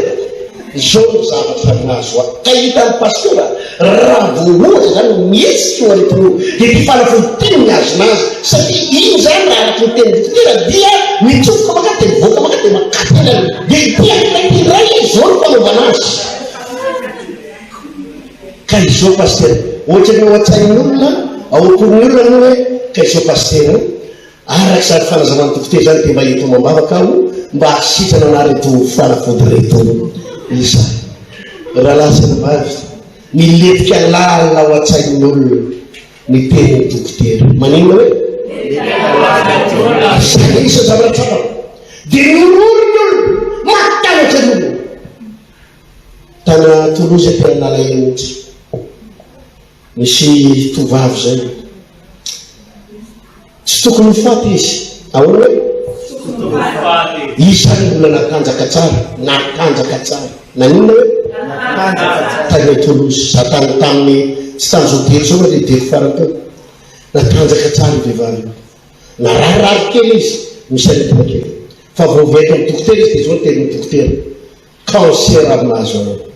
zao no zavatra nazo a ka hitan'ny pastera raha voalohatra zany mihetsika io aretin'io dia ty fanafodiny ny azonazy satria iny zany raha araky ny teny dokotera dia mitsofoka makaty dia mivoaka makaty dia makaty anany dia tiakiray zao no fanaovana azy ka izao pastera ohatra ny ohatsain'olona aokorin'ny olona no hoe ka izao pastera araky zany fanazavany dokotera zany dia mba eto mambavaka aho mba hasitrana anareto fanafody reto isa raha lasana vavy miletika lalina ho atsain'ny olona ny tenyny dokotera manino hoe zany isa zavatra tsapako dia miororony matahotra olo tana Toulouse mpianala ihitsy misy tovavy zay tsy tokony mifaty izy ahoana hoe isany olona nakanjaka tsara nakanjaka tsara nanina hoe tany Toulouse za tany tamin'ny tsy tamy zao delo zao le delo farany teo nakanjaka tsara vehivavy na rarirary kely izy misy aretina kely fa voveto amin'ny dokotera izy de zao teny dokotera cancer aminazy anao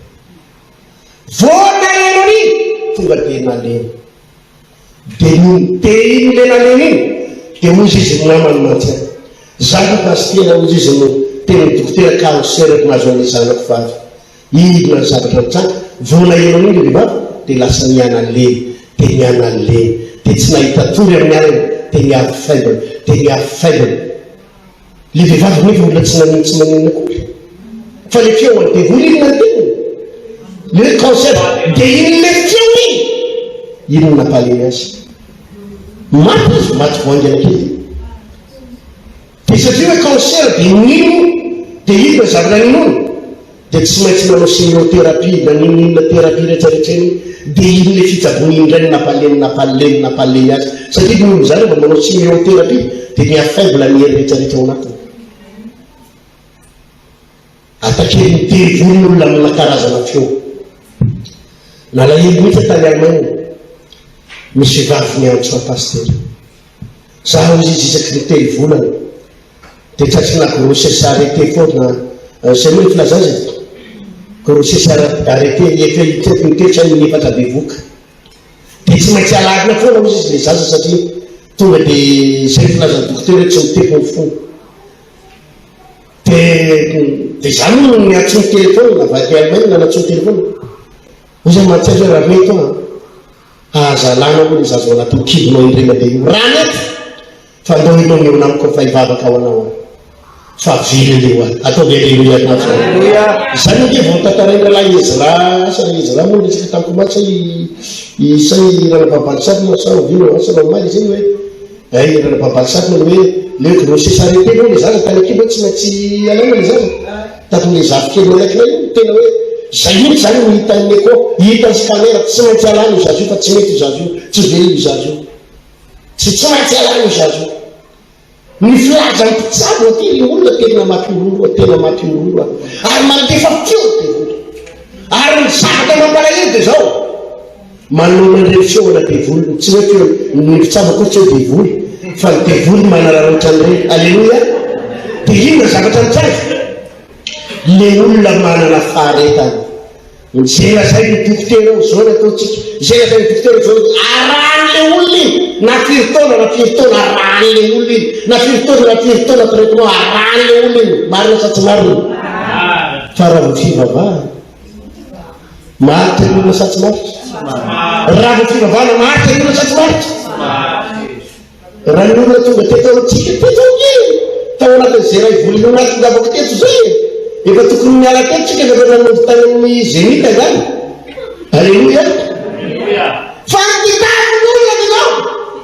voanareno iny tonga de naleny de iny le naleny iny de ozy izy namany mantsy zaka pasitena ozy izy no teny dokotera cancer aminazy an'le zanako vavy ino na zavatra nitsaka voanareno iny le vehivavy de lasa miana leny de miana leny de tsy nahita tory amin'ny alina de miavy faible de miavy faible le vehivavy nefa olona tsy nanintsy manina kory fa le feo de voly iny nantena le cancer de iny le feo iny napaleny azy maty izy maty voangana kely de satria hoe cancer de nino de ino na zavatra ninony de tsy maintsy manao chimiothérapie na ninina thérapie rehetrarehetra de iny le fitsabony iny ndray napaleny azy satria nolo zany mba manao chimiothérapie de miafaible mihery rehetrarehetra ao anatiny atakely mitevolon'olona amina karazana feo nalahelo mihitsy tany Allemagne misy vavy miantso pasteur zaho izy isaky nitely volana de tsatrina grossesse arrêté foana zay moa filazazy grossesse arrêté efa mitetra ny efatra bevoka de tsy maintsy alarina foana ozy izy le zaza satria tonga de zay filazan'ny dokotera tsy miteko ny fo de zany miatsony telefôny navaky Allemagne nanatsony telefôny ozy mantsazy hoe raha meto azalana moa le zaza anaty kibonao indray mandeha io raha mety fa ndao ino miona amiko fa hivavaka ao anao fa vily leo ataovy aleluia zany nge vontantaraina la Ezra sara Ezra moa resaka tamiko matsa isay ranababalisaky moa sa vino asa normal zany hoe ay ranababalisaky moa hoe le grossesse arrêté moa le zaza tany akibo tsy maintsy alaina le zaza taton'le zavy kely malaikina io tena hoe zay iny zany hitany ko hitany scanner tsy maintsy alany zazy io fa tsy mety zazy io tsy velo zazy io tsy maintsy alany zazy io ny filaza mpitsabo aty olona tena mampiororo tena mampiororo ary mandefa feo devolo ary ny zavatra mampalahelo de zao manomandreny feo ana devolo tsy hoe feo ny mpitsabo kotsy hoe devolo fa ny devolo manararotra an'ireny alleluia de inona zavatra mitsazy le olona manana faharetany zay lazay ny dokotera ao zao nataotsika zay lazay ny dokotera zao aran'le olona iny na firy taona aran'le olona iny na firy taona traitement aran'le olona iny marina sa tsy marina fa raha vo fivavahana maritra ny olona sa tsy maritra raha vo fivavahana maritra ny olona sa tsy maritra raha ny olona tonga tetaotsika tetaoke tao anatin'izay raha ivoliny anaty davako teto zay efa tokony miala tetrotsika efa nanovy tany amin'ny zenita zany alleluia fa nitavon'olona dinao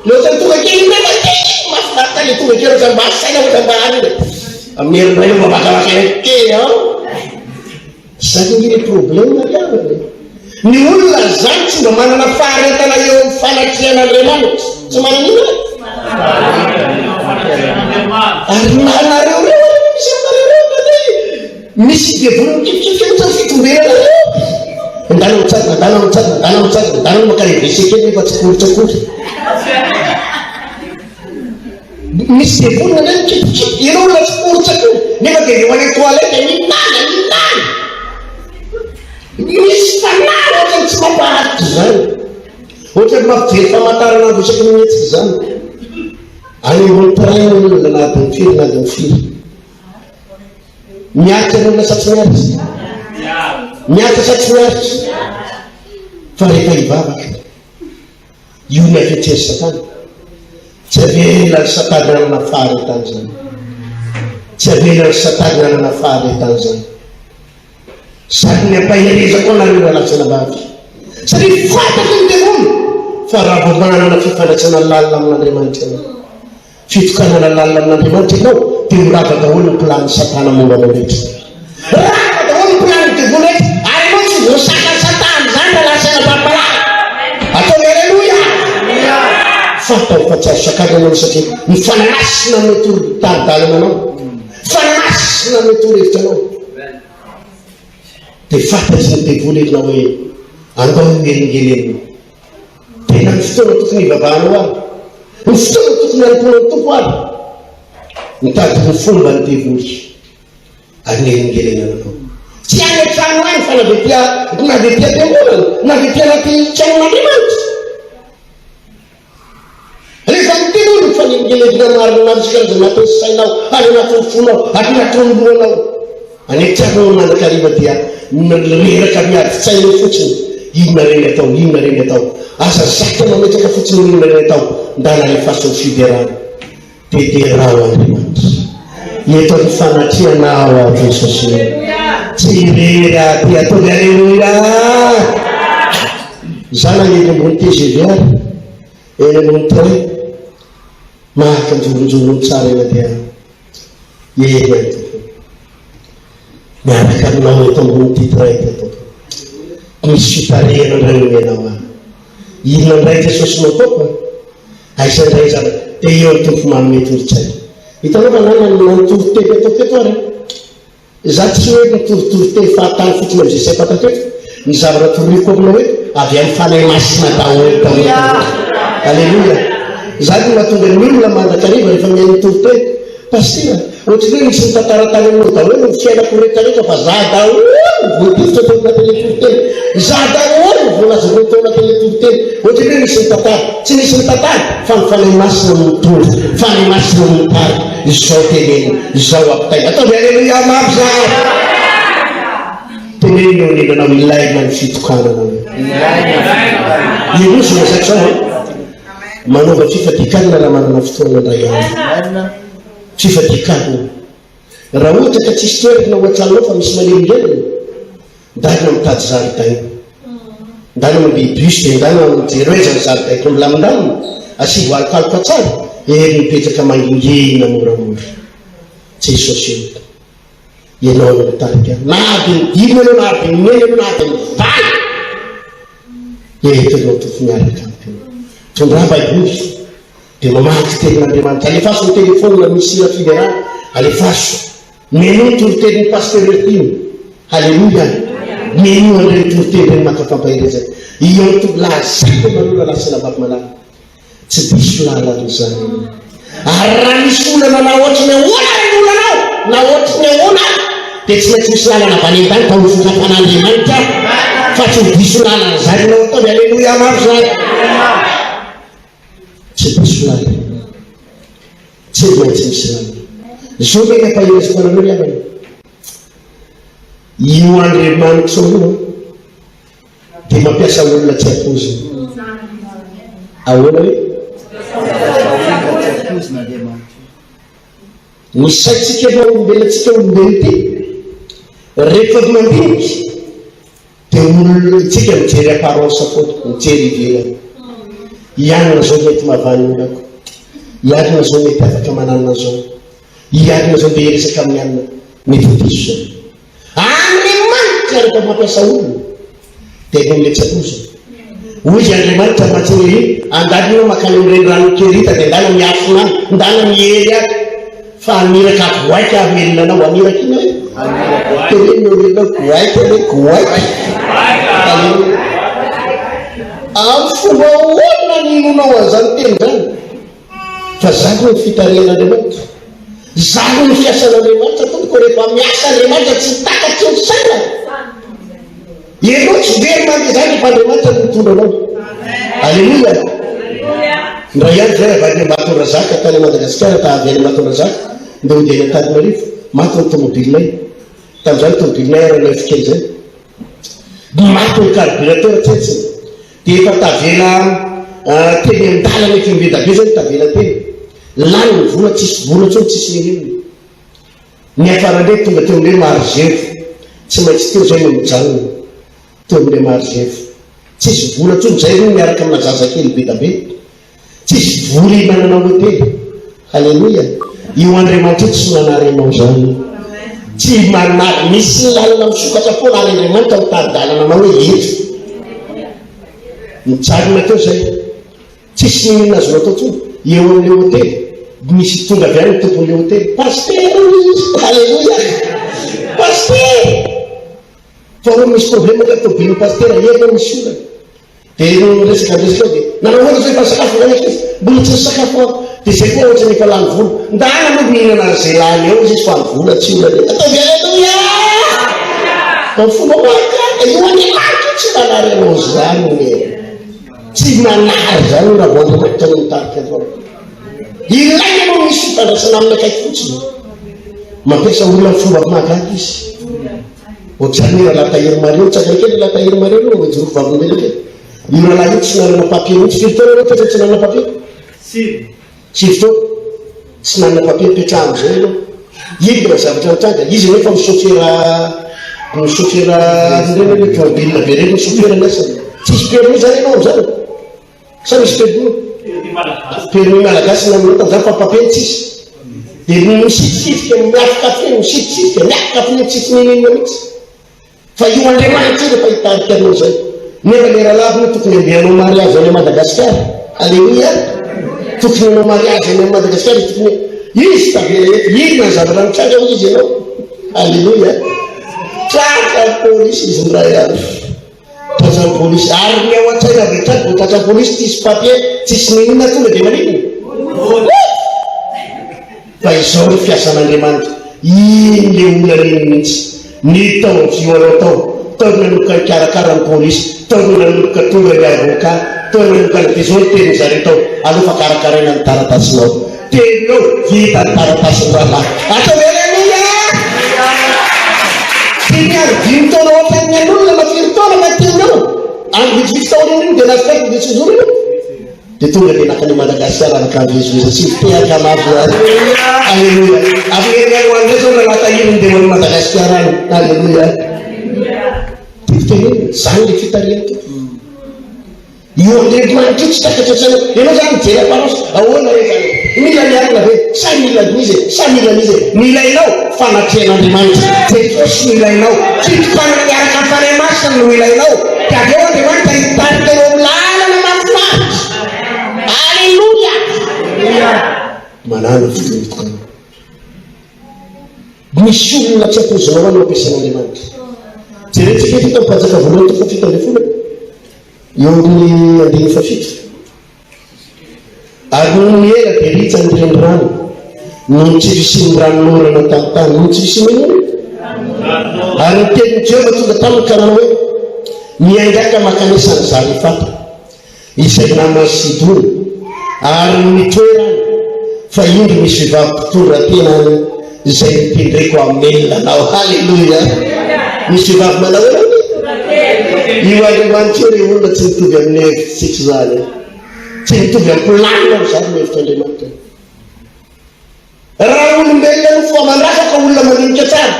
loatra tonga kely ndraiky mafinarita le tonga kely ohatrany mba saina ohatrany mba any amin'ny herinray mabakabaka ke ao zany ny problème mariavana ny olona zany tsy mba manana faharetana eo fanatrian'Andriamanitra tsy manana ino ary nanareo reo misy misy devolo mikipikipika mitsy fitomberana ndana mitsadina makare vesekely nefa tsy koritsakory misy devolo nana mikipikipika ianao olona tsy koritsakory nefa de eo any toalette minana misy fanary ohatrany tsy mampaharitra zany ohatrany mampijery famantarana avo isaky ny mihetsika zany any ambony train olona nadiny firy nadiny firy miaritra ny olona satsy miaritra satsy miaritra fa rehefa hivavaka io ny avetseny satana tsy avelany satana nanana faharetany zany tsy avelany satana nanana faharetany zany sady ny ampaherezako anareo latsana vavy satria fataky ny devolo fa raha vo manana fifandraisana lalina amin'Andriamanitra anao fitokanana lalina amin'Andriamanitra ianao rava daholo ny pilany satana momba anao rehetra. Rava daholo ny pilany diavolo rehetra ary anao tsy voasaka satana zany la lasana babala. Ataony aleluia. Fatao fa tsy azo sakana anao satria mifanasina amin'ny toro-taridalana anao, fanasina amin'ny toro-hevitra anao. Dia fantatry ny diavolo etina hoe andao ngelingeleny. Tena ny fotoana tokony hivavahanao aby, ny fotoana tokony anompoana ny tompo aby. Mitady ny fomba ny diavoly agngelingelena anao. Tsy any an-trano any fa navetia fiangonana, navetia anaty tranon'Andriamanitra. Rehefa ny diavoly mifangelingelena marinaritsika an'izay anatin'ny sainao, any anatin'ny fonao, any anatin'ny lohanao. Any an-trano mandrakariva dia reraka miadi-tsaina fotsiny. Inona reny atao, inona reny atao. Asa zaka mametraka fotsiny inona reny atao. Ndana rehefaso fiderana. Tederao Andriamanitra. Eto ny fanatrianao ao Jesosy. Tsy rery aty ataovy aleluia. Zana eny ambony TGV eny ambony train. Maka njoronjorony tsara ena dia eny aty. Miaraka aminao eto ambony ty train eto. Misy fitarehana indray omenao any. Inona indray Jesosy nataoko aiza indray zany dia eo ny tompo manome toro-tsaina. Hitanao fa nana nanotoroteny ataoko eto ary. Za tsy hoe nitorotoroteny fahatany fotsiny amin'izay sy apatateto. Ny zavatra toriko aminao hoe avy amin'ny fanahy masina daholo tao. Aleluia. Za no mahatonga ny olona mandrakariva rehefa mihaino toroteny. Pasteur, ohatry hoe misy nitataratany aminao daholo ny fiainako rehetrarehetra fa za daholo voativitra tao anatin'ilay toroteny. Za daholo voalazanao tao anatin'ilay toroteny. Ohatry hoe misy nitantara, tsy misy nitantara fa ny fanahy masina no mitondra, fanahy masina no mitary. Izao teneny, izao apitaina. Ataovy aleluia mafy za. Teneny eo nenanao ilaina ny fitokanana. Ino zao resaka zao manaova fifadikanana raha manana fotoana indray andro. Fifadikanana. Raha ohatra ka tsisy toerana ohatranao fa misy manelingelina, ndana mitady zaridaina. Ndana mandeha bus dia ndana mijery hoe zany zaridaina toy milamindamina, asivo alokaloka tsara, ery mipetraka mangingina moramora. Jesosy io. Ianao no mitarika. Na avy ny dimy anao, na avy ny mena anao, na avy ny valo. Eto ianao tompony miaraka amiko. Tondraha baiboly dia mamaky tenin'Andriamanitra. Alefaso ny telefôna misy federal, alefaso. Meno toroteny pasteur Ertiny. Halleluja. Meno andreny toroteny makafampahirezana. Io ny lazaka manora lasana vaky malala. Tsy diso lalana izany. Ary raha misy olana na ohatry ny ahoana ny olanao, na ohatry ny ahoana dia tsy maintsy misy lalana vanentany fa hofokafan'Andriamanitra fa tsy diso lalana zany nao ataovy aleluia maro zany. Tsy diso lalana. Tsy maintsy misy lalana. Zao ve napahirezako anareo lavana. Io Andriamanitra io dia mampiasa olona tsy ampoziny. Ahoana hoe? Ny saintsika efa olombelantsika olombelo ty rehefa mandinika dia olontsika mijery apparence foto, mijery ivelany. Ianona zao mety mahavany olako, ianona zao mety afaka mananana zao, ianona zao mbe resaka amin'ny anina mety diso zao. Andriamanitra rehefa mampiasa olona dia nomle tsy ampoziny. Ozy Andriamanitra matsy hoe andalina makany amin'ireny rano kerita dia ndana miafina any, ndana mihery aby. Fa aniraka goaika avelona anao, aniraka ina hoe? Teneny orenao goaika hoe goaika. Amin'ny fomba olona ninonao an'izany teny zany. Fa zany ny fitarehan'Andriamanitra. Zany ny fiasan'Andriamanitra tompoko rehefa miasa Andriamanitra tsy takatry ny saina. Ianao tsy very mandeha zany rehefa Andriamanitra no mitondra anao. Aleluia. Ndray ihany zay avadiny Ambatondrazaka tany Madagasikara ta avy any Ambatondrazaka ndia ho dia Antananarivo maty ny tomobilinay. Tamin'izany tomobilinay aranay fikely zay. Maty ny carburateur tsetsiny. Dia efa tavela teny an-dalana efa mivedabe zany tavela teny. Lany ny vola tsisy vola tsony tsisy neneniny. Ny afarandray tonga teo amin'ilay marzevo. Tsy maintsy teo zay no mijanona. Teo amin'ilay marzevo. Tsisy vola tsony zay no miaraka amina zazakely be da be. Tsisy vola ihinanana hotely. Halleluia. io Andriamanitra tsy manarenao zany tsy manary misy lalana misokatra foana ary Andriamanitra mitady-dalana anao hoe eto mijarina teo zay tsisy ninona azonao atao tsony eo amin'le hôtely misy tonga avy any tompon'le hôtely paster alleluia paster fa ho misy problème ka tobiny paster eno misy olana dia resaka dia nanao ohatra zay fa sakafo anaiky mbola tsy sakafo dia zay koa ohatra nefa lany vola ndana moa mihinana zay lany eo izy fa vola tsy olana ataovy alleluia fa fomba hoaka io Andriamanitra tsy manary anao zany tsy manary zany raha vo Andriamanitra no mitarika anao ilaina moa misy fifandraisana amin'ny akaiky fotsiny mampiasa olona fomba mahagaga izy ohatrany lalatahiry mareo tsaka kely lalatahiry mareo no joro vavolombelona kely io rahalahy io tsy nanana papier mihitsy firy taona tsy nanana papier sivy taona tsy nanana papier petraha am'izay anao iny raha zavatra mitranga izy nefa misofera reny tomobile be reny misofera nasany tsisy permis zany anao am'zany sa misy permis malagasy nanota zany fa papier tsisy dia misitsitsika miafikafe misitsitsika miafikafe tsisy ninina mihitsy fa io Andriamanitra rehefa hitarika anao zay nefa le rahalaviny tokony andehanao mariazy any Madagasikara alleluia tokony anao mariazy any Madagasikara tokony izy tavela eto ino na zavatra mitranga ho izy ianao alleluia traka polisy izy miray ary tratran'ny polisy ary ny ao an-tsaina avy traky vo tratran'ny polisy tsisy papier tsisy ninina tonga dia maninona fa izao ny fiasan'Andriamanitra iny le olona reny mihitsy ny tao vioanao tao nanomboka nikarakara ny polisy tao nanomboka tonga ny avocat tao nanomboka ny tezao teny zareo tao alofa karakaraina ny taratasinao teninao vita ny taratasin'ny rahalahy atao alleluia tinyary dimy taona ohatra ny an'olona mafiry taona matinao any vitsivitsy taona iny dia nasikaiky dia tsy zoro io dia tonga dia nakany Madagasikara nakavezivezy tsy fitehaka mafy alleluia averyano an'izay zao nalatahiriny dia many Madagasikara any alleluia teneny zany le fitariana io Andriamanitra tsy takatratrana ianao zany mijery aparosy ahoana rehefa mila miarina ve sa mila nizy sa mila nizy milainao fanatrian'Andriamanitra jesosy milainao tsy tokana miaraka amin'ny fanahy-masina no milainao dia aveo Andriamanitra hitarika eo lalana mahafinaritra alleluia manana fotomitokana misy olona tsy ampozinao any mampiasan'Andriamanitra jeretsika fita mipajaka voalohany toko fito amby folo eo amin'ny andiny fafito ary no miela dia ritsany renirano no tsy visin'ny ranonorana tamintany no tsy visin'ny ary ny tenin'i Jehova tonga taminy karanao hoe miaingaka makanesany Zarefata izay namana Sidona ary mitoerany fa indro misy vehivavy mpitondra tena izay mitendreko amelanao halleluia misy vehivavy manao hoe io Andriamanitra io olona tsy mitovy amin'ny hevitsitsika zany tsy mitovy amin'ny planina zany mihevitra Andriamanitra raha olombelona no foa mandrasaka olona maninika tsara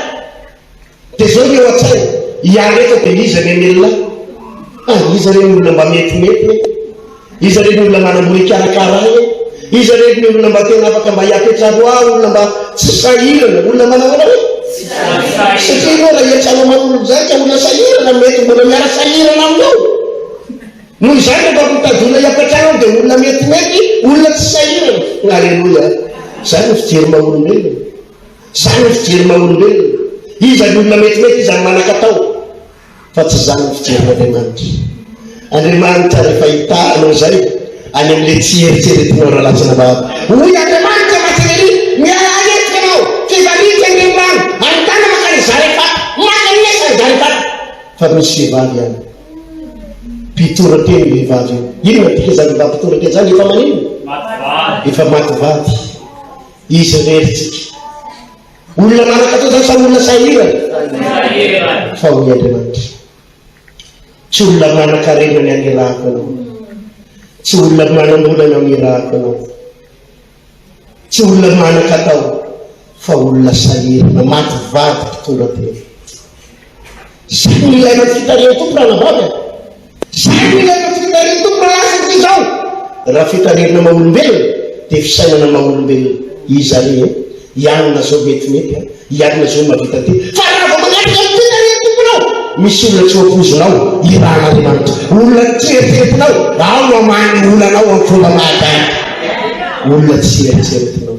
dia zao ny eo an-tsaina ianrefa dia iza ny amelona iza reny olona mba metimety iza reny olona manambory karakara iza reny olona mba tena afaka mba hiapetraro olona mba tsy sahirana olona manahona hoe satria io raha hiatrano manolo zay ka olona sahirana mety mbola miara sahirana aminao noho izany rehefa mitady olona hiapetrano dia olona metimety olona tsy sahirana alleluia zany ny fijery maha-olombelona zany ny fijery maha-olombelona iza ny olona metimety izany manakatao fa tsy zany ny fijerin'Andriamanitra Andriamanitra rehefa hitanao zay any amin'le tsy eritreretinao raha latsana vavy hoy Andriamanitra mahatsy mialaetika anao fivarity andremorano anontana makany Zarefata makanesa Zarefata fa misy vehivavy any mpitora teny vehivavy io inona dika zany vehivavy mpitora teny zany efa manino efa maty vady izy reritsika olona manakatao zany sa olona sahirana fa hoy Andriamanitra tsy olona manakarenany anirahako anao tsy olona manambolana mirahako anao tsy olona manakatao fa olona sahirana maty vady mpitondra teny zany ilaina fitariana tompo raha navavy zany ilaina fitariana tompo raha lasa ty zao raha fitarina maha-olombelona dia fisainana maha-olombelona izy are ianona zao metimety ianona zao mavita ty fa raha vao magnatrika mitena tomponao misy olona tsy ompozonao iran'Andriamanitra olona tsieritreretinao ao mamany olanao amin'ny fomba mahagaga olona tsieritreretinao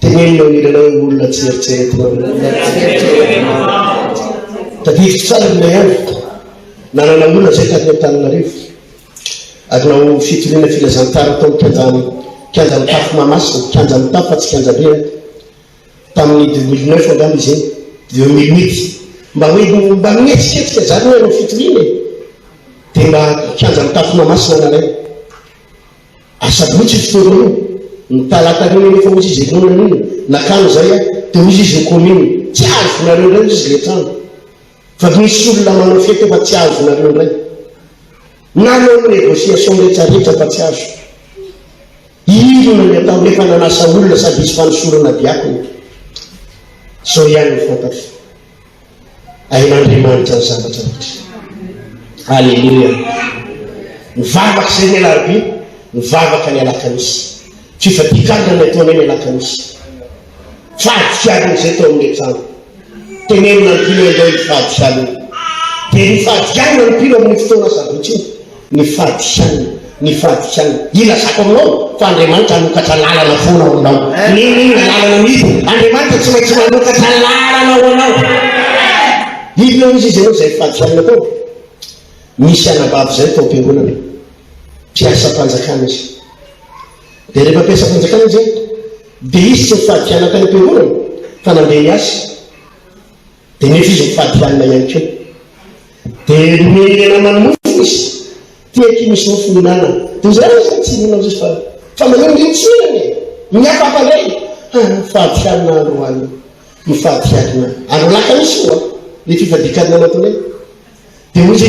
teneninao ilanao olona tsieritreretinao tadivitra tsara ilay andro nanana olona zay taty Antananarivo agnao fitolena filazantara tao kianja mitafo Mahamasina kianja mitafo fa tsy kianja be tamin'ny 2009 angamba izy 2008 mba mihetsiketsika zany hoe anao fitolena dia mba kianja mitafo Mahamasina nanay asabotsy fotoana io ny talata reny nefa ozy izy egnona iny nakano zay dia ozy izy ny commune tsy azonareo ndray izy le trano fa misy olona manao fety fa tsy azonareo ndray nanao négociation rehetrarehetra fa tsy azo inona ny atao nefa nanasa olona sady isy fanosorana diakony zao ihany ny fantatro ain'Andriamanitra ny zavatra rehetra alleluia mivavaka zay ny alarobia mivavaka ny alakamisy fifadikana ny ataonay ny alakamisy fadikiadiny zay tao amin'ny trano tenenina ny pino andao ifadikianina dia ny fadikianina ny pino amin'ny fotoana sabotsy iny ny fadikianina ilazako aminao fa Andriamanitra anokatra lalana foana ho anao ninina lalana mito Andriamanitra tsy maintsy manokatra lalana ho anao inona izy izy anao zay fadikianina tao misy anabavy zay tao am-piangonana mpiasa mpanjakana izy dia rehefa mpiasa mpanjakana izy dia izy tsy mifadikiana tany am-piangonana fa nandeha niasa dia nefa izy mifadikianina ihany keo dia milena manomofo izy tiaky misy mofo minana dia zay tsy minao izy fa manao miritsinany miafapandray mifadikianina androany mifadikianina andro laka misy oa le fifadikanina anatonay dia ozy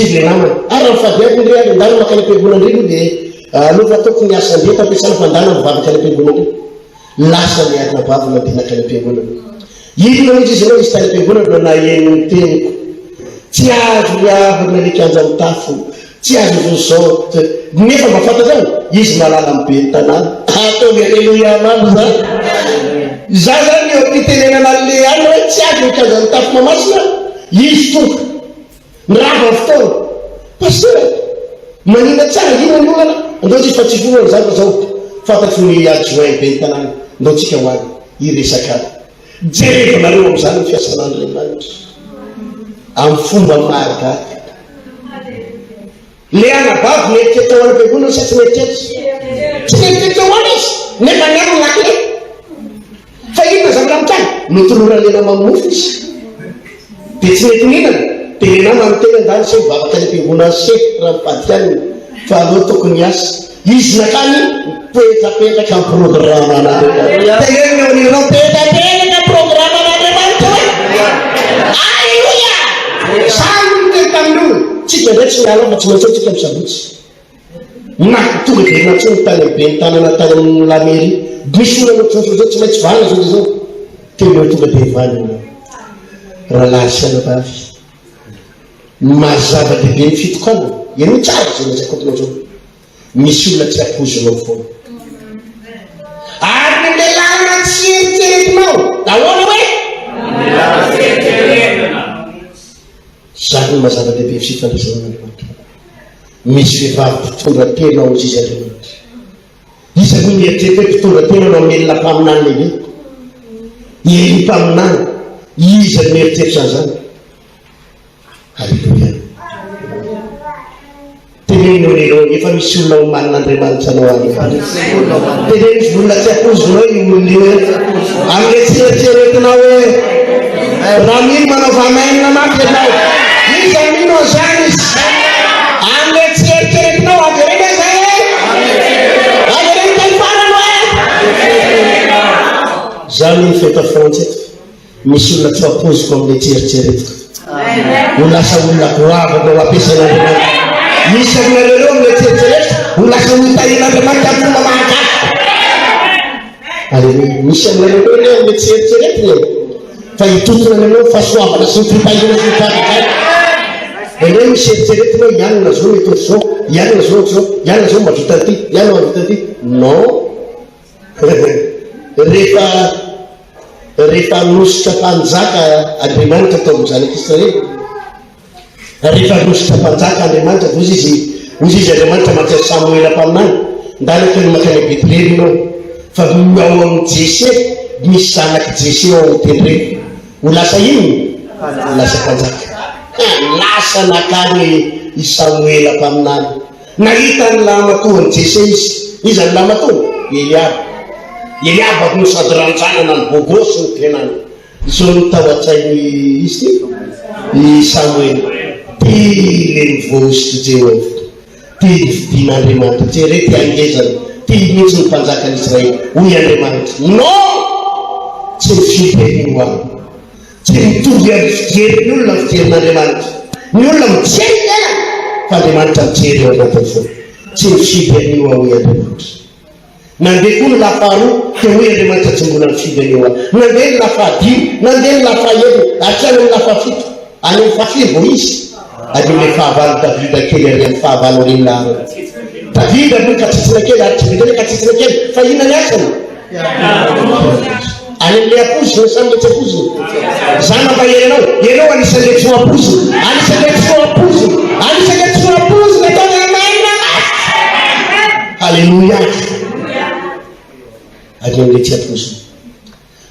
izy le namana ary mifadiakiny ndray ary ndano makany am-piangonana ndray dia alofa ataoko ny asa ndreka ampiasana fandana mivavaka any am-piangonana ndray lasa niarina bavina dia nakany am-piangonana inona mihitsy izy anao izy tany am-piangonana na eniny teniko tsy azo liavina le kianja mitafo tsy azo vozote nefa mba fantatrao izy malala mibe ny tanàna ataovy alleluia mamo zany za zany eo mpitenenana le any hoe tsy azo le kianja mitafo Mahamasina izy tonga nirava fotoana pasteur manina tsara ino ny olana andao tsy fa tsy fonana zaka zao fantatry ny adjoint be ny tanàna andao tsika ho any iresaka jerevanareo am'izany ny fiasan'Andriamanitra amin'ny fomba mahagaga le anabavy mieritreritry ao any am-piangonana sa tsy mieritreritry tsy mieritreritry ao any izy nefa niaro lakle fa inona zavatra mitany notoloralena mamofo izy dia tsy mety mihinana dia le nama mitena ndany sa mivavaka any am-piangonana se raha mifadikianina fa aleo tokony asa izy nakany petrapetraka ny programme an'Andriamanitra tegena oninanao petrapetraka programme an'Andriamanitra alleluia samy miteny tamin'olo tsika ndray tsy miala fa tsy maintsy tsika misabotsy na tonga dia natsony tany be ny tanana tany amin'ny lamery misy olana tsotso zao tsy maintsy valina zao zao telo tonga dia valina raha lasana vavy mazava-dehibe ny fitokana ianao tsara zay nazakotona zao misy olona tsy ampozonao foana ary ny lalana tsy eritreretinao ahoana hoe zany mazava-dehibe fifandraisan'Andriamanitra misy vehivavy mpitondra tena ao izy Andriamanitra izy aloha mieritreretra hoe mpitondra tena anao melona mpaminany lehibe ely mpaminany izy any mieritreritry zany alleluia tenenino nelo efa misy olona homanin'Andriamanitra anao any teneny izy olona tsy ampozonao io olona io amle tsy eritreretinao hoe raha mino manao vamainina mafy anao izy amino zany izy amle tsy eritreretinao averena zay averena tany farano zany ny feta frantsy misy olona tsy ampoziko amle tsy eritreretiko ho lasa olona goavana ho ampiasan'Andriamanitra misy aminareo amle tsy eritreretra ho lasa mitahin'Andriamanitra amin'ny fomba mahagaga alleluia misy aminareo le amle tsy eritreretiny fa hitotona anao fahasoavana sy nyfitahina sy nyfadikany enao misy eritreretinao ianona zao mety zao ianona zao zao ianona zao mavita ty ianona mavita ty non rehefa nositra mpanjaka Andriamanitra tao amin'ny zanaka Israely, rehefa nositra mpanjaka Andriamanitra ozy izy Andriamanitra mampiasa Samuela mpaminany ndalaka ny makany Betlehemy ianao fa ao amin'ny Jese misy zanaky Jese ao amin'ny tendreny ho lasa ino ho lasa mpanjaka lasa nakany i Samuela mpaminany nahita ny lamatoa ny Jese izy ny lamatoa Eliab no sady ranjanana ny bogosy ny tenany zao no tao an-tsainy izy i Samuela ty le nivoaositry Jehova ty vidin'Andriamanitra ty re ty angezany ty mihitsy ny mpanjakany Israely hoy Andriamanitra no tsy mifidy an'io aho tsy mitovy amin'ny fijerin'ny olona fijerin'Andriamanitra ny olona mijery tena fa Andriamanitra mijery ao anatiny fo tsy mifidy an'io aho hoy Andriamanitra nandeha koa ny lafaharoa te hoe Andriamanitra tsy mbola mifidy an'io aho nandeha ny lafahadimy nandeha ny lafahefatra hatrany amin'ny lafafito any amin'ny fafiro vo izy adimle fahavalo Davida kely ary amin'ny fahavalo arinilaharo Davida moa katsitsina kely ary tsy vidany katsitsina kely fa ina ny asany any amin'le apoziny samby tsy apoziny zany mba ianao anisan'le tsy apoziny anisan'le tsy apoziny anisan'le tsy apoziny atao maina halleluia any amin'le tsy apoziny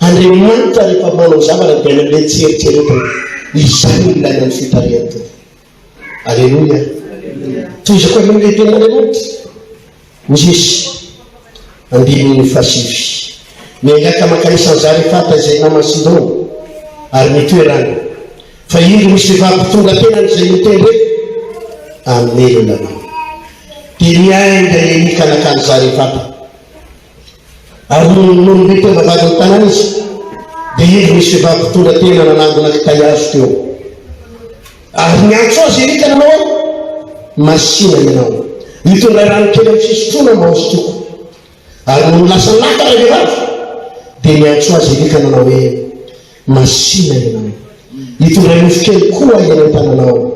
Andriamanitra rehefa manao zavatra dia amin'le tsy eritreretiny izany ilaina ny fitariana Alléluia. Toy koa amin'ny le tena Andriamanitra misy andininy fasivy miangaka makanisan'ny Zarefata izay namany Sidon ary mitoerany fa indro misy vehivavy tonga tenany izay mitendreky amin'ny olona dia miainga enika nakany Zarefata ary nono mitondra vavy ny tanana izy dia indro misy vehivavy tonga tena nanangona kitay azo teo ary miantso azy erika nanao masina ianao mitondra rano kely amin'ny fisotrona maozy toko ary no lasa laka raha vehivavy dia miantso azy erika nanao hoe masina ianao mitondra nofo kely koa ianao tananao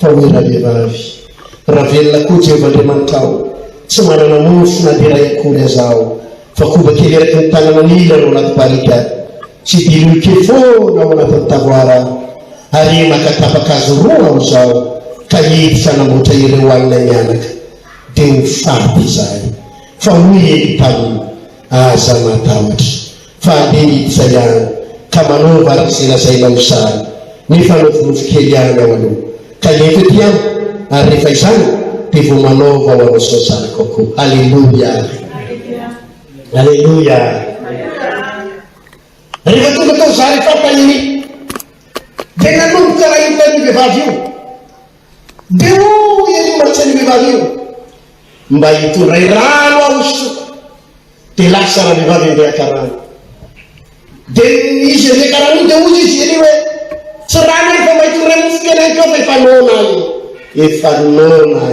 fa hoe raha vehivavy raha velona koa Jehova Andriamanitra ao tsy manana mofo na dia ray akory azaho fa koba kely eraky ny tanana mila no anaty barika tsy diloy kely foana ao anatin'ny tavoara ary makatapaka azy roa ao zao ka hiditra namboatra ireo aina mianaka dia mifady izay fa hoy eny taminy aza matahotra fa andeha hiditra ihany ka manaova araka izay lazainao izany nefa nofinofo kely ihany ao aloha ka efa ty any ary rehefa izany dia vo manaova ao anao sao zanako akoho alleluia alleluia rehefa tonga tao Zarefata iny dia nanomboka raha hitany vehivavy io dia hoy eny matsany vehivavy io mba hitondray rano aho isoko dia lasa raha vehivavy andehaka rano dia izy andehaka rano io dia ozy izy eny hoe tsy rano eny fa mba hitondray mofo kely any keo fa efa nona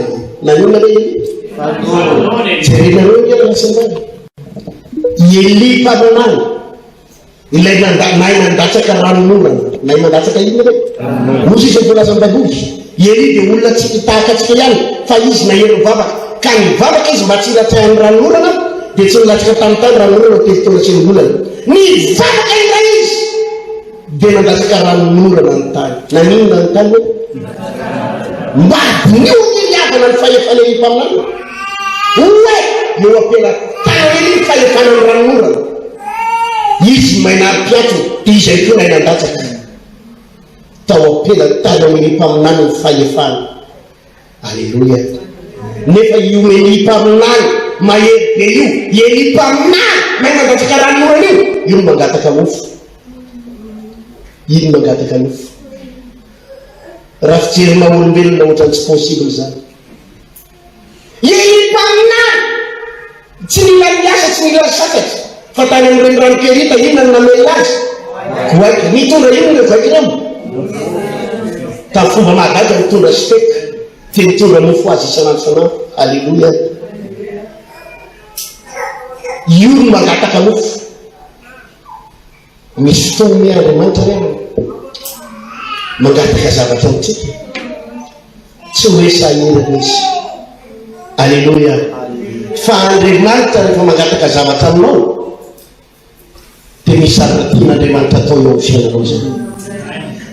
nanona re jerena nona kely lasambany Eli mpanonany ilay nay nandatsaka ranon'olana nay mandatsaka iny re ozy izy volaza ambaboky Eli dia olona tsy tahakatsika ihany fa izy nahery mivavaka ka mivavaka izy mba tsy ilatrahan'ny ranon'olana dia tsy nilatsaka tamitany ranon'olana tevitonga tsy nyolana mivavaka ilay izy dia nandatsaka ranon'olana ny tany naninona ny tany hoe mba nio niavana ny fahefana eny mpaminany hoe eo ampela tana eny fahefana ny ranon'olana izy mainarym-piatro dia izay koa nay nandatsaka tao ampela tana omeny mpaminany ny fahefana alleluia nefa io meny mpaminany mahery be io eny mpaminany may mandatsaka ranon'olana io ino mangataka mofo raha fijerinao olombelona ohatrany tsy possible zany eny mpaminany tsy mila miasa tsy mila sakatra fa tany amin'ireny ranokerita inona no namelona azy goaika mitondra ino le goaikinao tamin'ny fomba mahagaga mitondra steka dia mitondra mofo azy isanandro sanandro alleluia io no mangataka mofo misy fotoana mi Andriamanitra reny mangataka zavatra amitsika tsy hoe sahirana izy alleluia fa Andriamanitra rehefa mangataka zavatra aminao dia misarina tian'Andriamanitra atao eo amin'ny fiainanao zany.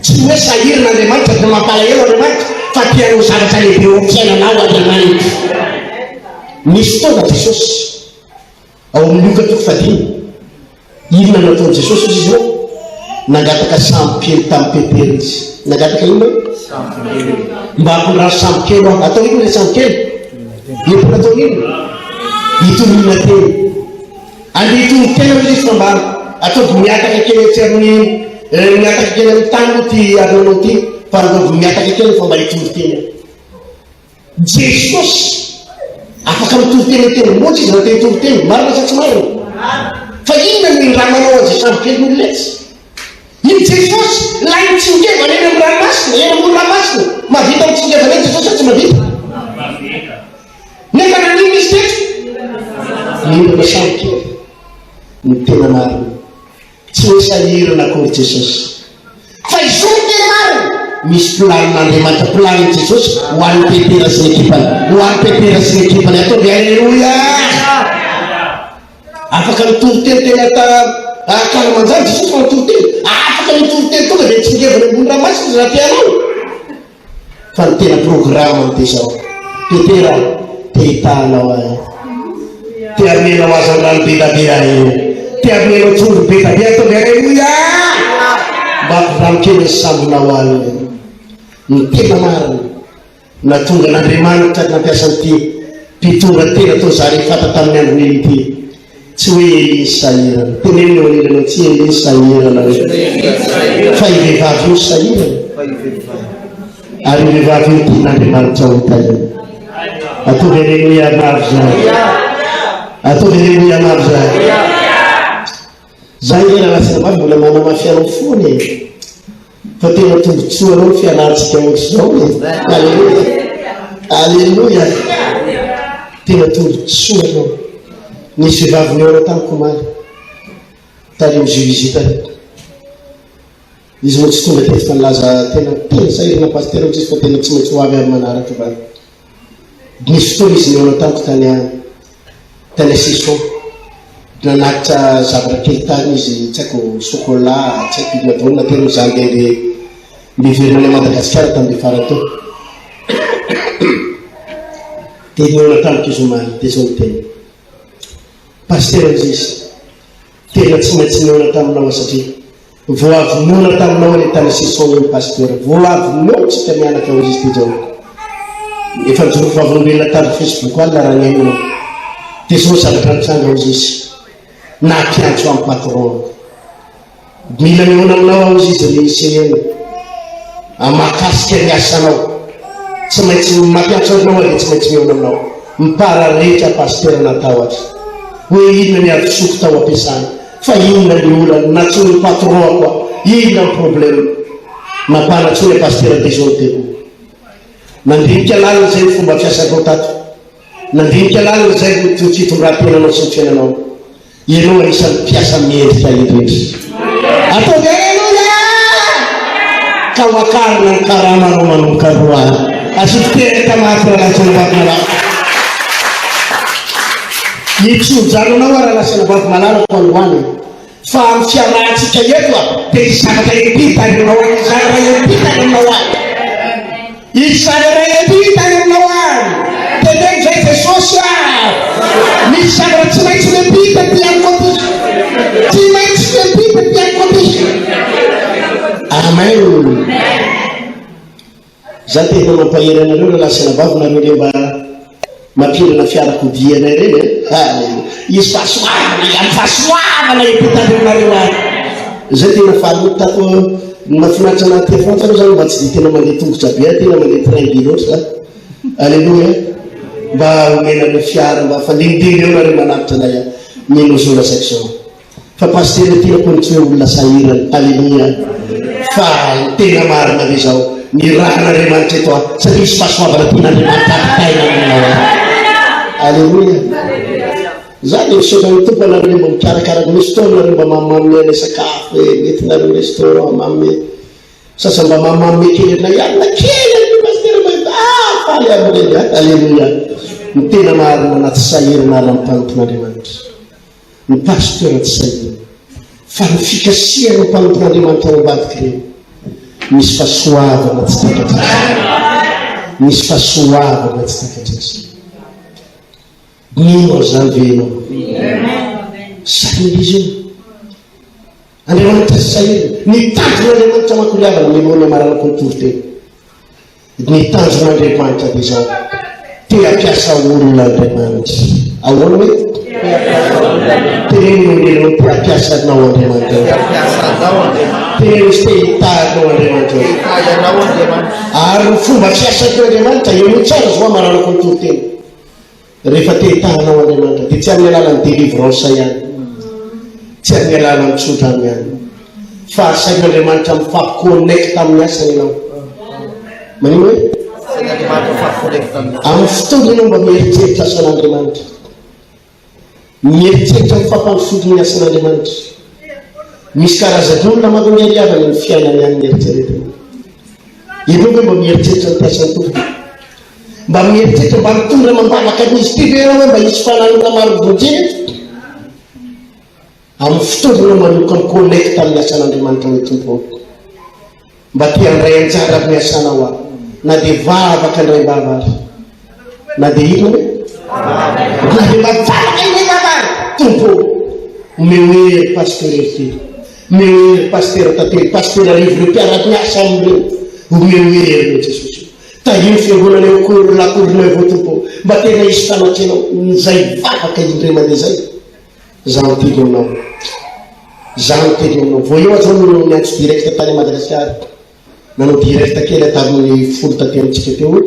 Tsy hoe sahirin'Andriamanitra dia mampalahelo Andriamanitra fa tianao zavatra lehibe eo amin'ny fiainanao Andriamanitra. Misy fotoana Jesosy ao amin'ny Luka 4:15 inona nataony Jesosy izy io? Nangataka sambokely tamin'ny Petera izy. Nangataka ino? Mba hampindrano sambokely aho. Atao ino ilay sambokely? Entina atao ino? Hitonina teny. Andeha hitony tena izy fa mba ataovy miataka kely tsy amin'ny miataka kely amin'ny tany moa ty adanao ty fa ataovy miataka kely fa mba hitony teny. Jesosy afaka mitony teny teny moatsy izy raha te hitony teny. Marina sa tsy marina? Fa inona ny raha manao an'izay sambokely n'ololetsy? Iny Jesosy lahy mitsingevana eny amin'ny ranomasina, eny amin'ny ranomasina. Mavita mitsingevana eny Jesosy tsy mavita? Nefa nanino izy teto? Nindana sambokely. Ny tena marina. Tsy hoe sahirana akory Jesosy. Fa izao ny tena marina. Misy planin'Andriamanitra, planin Jesosy ho an'ny Petera sy ny ekipany. Ho an'ny Petera sy ny ekipany. Ataovy alleluia. Afaka mitoro teny tena karamanjany Jesosy fa mitoro teny. Afaka mitoro teny tonga dia tsingevana ambony ranomasina izy raha tianao. Fa ny tena programme ny tezao. Petera, te hitanao ahy. Te amenao azy amin'ny rano betabe ahy. Te amenao tsoro betabe ataovy alleluia. Mba rano kely sambonao ahy. Ny tena marina natonga n'Andriamanitra nampiasa an'ity mpitonga tena tao za rehefa tamin'ny andro ely ity. Tsy hoe Elia sahirana. Tenenina eo an'irana tsy Elia sahirana fa i vehivavy io sahirana. Ary i vehivavy io tian'Andriamanitra ho hitahiny. Ataovy alleluia maro zany. Ataovy alleluia maro zany. Zany era lasina vavy mbola manamafianao fony e. Fa tena tombotsoa anao ny fianarantsika ohatr'izao e. Alleluia. Alleluia. Tena tombotsoa anao. Nisy vehivavy niona tamiko omaly tary amin'ny visita. Izy moa tsy tonga teto fa nilaza tena sahirana pasitera ohatr'izy fa tena tsy maintsy ho avy ary manaraka va. Nisy fotoana izy niona tamiko tany Sison. Nanakitra zavatra kely tany izy tsy haiko chocolat tsy haiko ino adaona tena mizany le miverina any Madagasikara tamin'le fara teo. Dia niona tamiko izy omaly dia zao ny tena. Pasitera izy tena tsy maintsy niona taminao satria vao avy niona taminao any tany Sison iny pasitera. Vao avy niotsika mianaka ao izy ty zao. Efa nijoro vavolombelona tary Facebook any raha niainanao. Dia zao zavatra nitranga ao izy. Nampiantso amin'ny patron. Mila miona aminao ao izy rehisy eny. Amakasika ny asanao. Tsy maintsy mampiantso aminao dia tsy maintsy miona aminao. Mipararehetra pasitera natahotra. Hoe inona ny avy-soko tao ampiasana. Fa inona ny olana natsony ny patron koa. Inona ny problème. Mampanatsony ny pasitera dia zao teko. Nandinika lalina zay ny fomba fiasanao tato. Nandinika lalina zay ny fitondram-piainanao sy ny fiainanao. Ianao anisan'ny mpiasa miendrika indrindra. Ataovy alleluia. Ka hoakarina ny karamanao manomboka roany. Asiviteraka maty raha lasana vavy malala. Itsonjanonao raha lasana vavy malala ko androany. Fa amin'ny fiarahantsika eto dia izy zavatra epitany aminao any. Zavatra epitany aminao any. Izy zavatra epitany aminao any. Teneny zay Jesosy misy zavatra tsy maintsy lepita ty ankoty. Tsy maintsy lepita ty ankoty. Amen. Za tena mampahery anareo raha lasana vavy nareo le mba mampirana fiarakodiana ireny. Izy fahasoavana ihany fahasoavana epitanareo any. Zay tena faly tato mahafinaritra anaty fontana zany mba tsy dia tena mandeha tongotra be tena mandeha train-by loatra. Alleluia. Mba omena ny fiara mba fandinidiny eo nareo manavitra anay minozona saizao. Fa pasitera tina koa tsy hoe olona sahirana. Alleluia. Fa tena marina be zao ny raha n'Andriamanitra eto satria misy fahasoavana tian'Andriamanitra apitaina aminao. Alleluia. Zany misaotra ny tompo anareo mba mikarakaraky misy fotoana nareo mba mamame ilay sakafo mety nareo restaurant mamame sasa mba mamame kely na iarina kely pasitera mba faly amin'ireny. Alleluia. Ny tena marina anaty sahirana ara amin'ny mpanoton'Andriamanitra. Ny pasitera tsy sahirana fa ny fikasiana mpanompon'Andriamanitra ao ambadika ireo misy fahasoavana tsy takatrasa, misy fahasoavana tsy takatrasa. Mino zany venao sahiry izy io Andriamanitra sahiry nitanjon'Andriamanitra makoriavana miloana maranako ny toriteny nitanjon'Andriamanitra dia zao te ampiasa olona Andriamanitra ahoana hoe teneny olona te ampiasanao Andriamanitra teneny izy te hitanao Andriamanitra ary ny fomba fiasako Andriamanitra io ny tsara zoa maranako ny toriteny rehefa te hitahanao Andriamanitra dia tsy amin'ny alalany délivrance ihany, tsy amin'ny alalany tsodrany ihany, fa sain'Andriamanitra mifampi-connecte amin'ny asany ianao. Manino hoe amin'ny fotoana ianao mba mieritreritra asan'Andriamanitra, mieritreritra mifampanifody ny asan'Andriamanitra. Misy karazan'olona manko miariavana ny fiainany ihany mieritreretina. Ianao hoe mba mieritreritra ny piasany tompony, mba mieritreritra mba mitondra mambavaka n'izy ty ve ianao hoe mba hisy fananana maro vonjeny amin'ny fotoana manoka miconnecte amin'ny asan'Andriamanitra ny tompo mba te handray anjara amin'ny asanao aho na dia vavaka indray mbavary na dia ino hoe na dia mavavaka indray mbavary tompo mehoery pasteurité mehoery pasteur tately pasteur arivo le mpiaraky miasa amin'ireo mehoery le Jesosy tahiny fiangonana eo akory lakorina eo tompo mba tena hisy fanatrenao zay vavaka indray mandeha zay zaho mitedy aminao zaho mitedy aminao vo eo azao no miantso direct tany Madagasikara nanao direct kely atamin'ny folo taty amitsika teo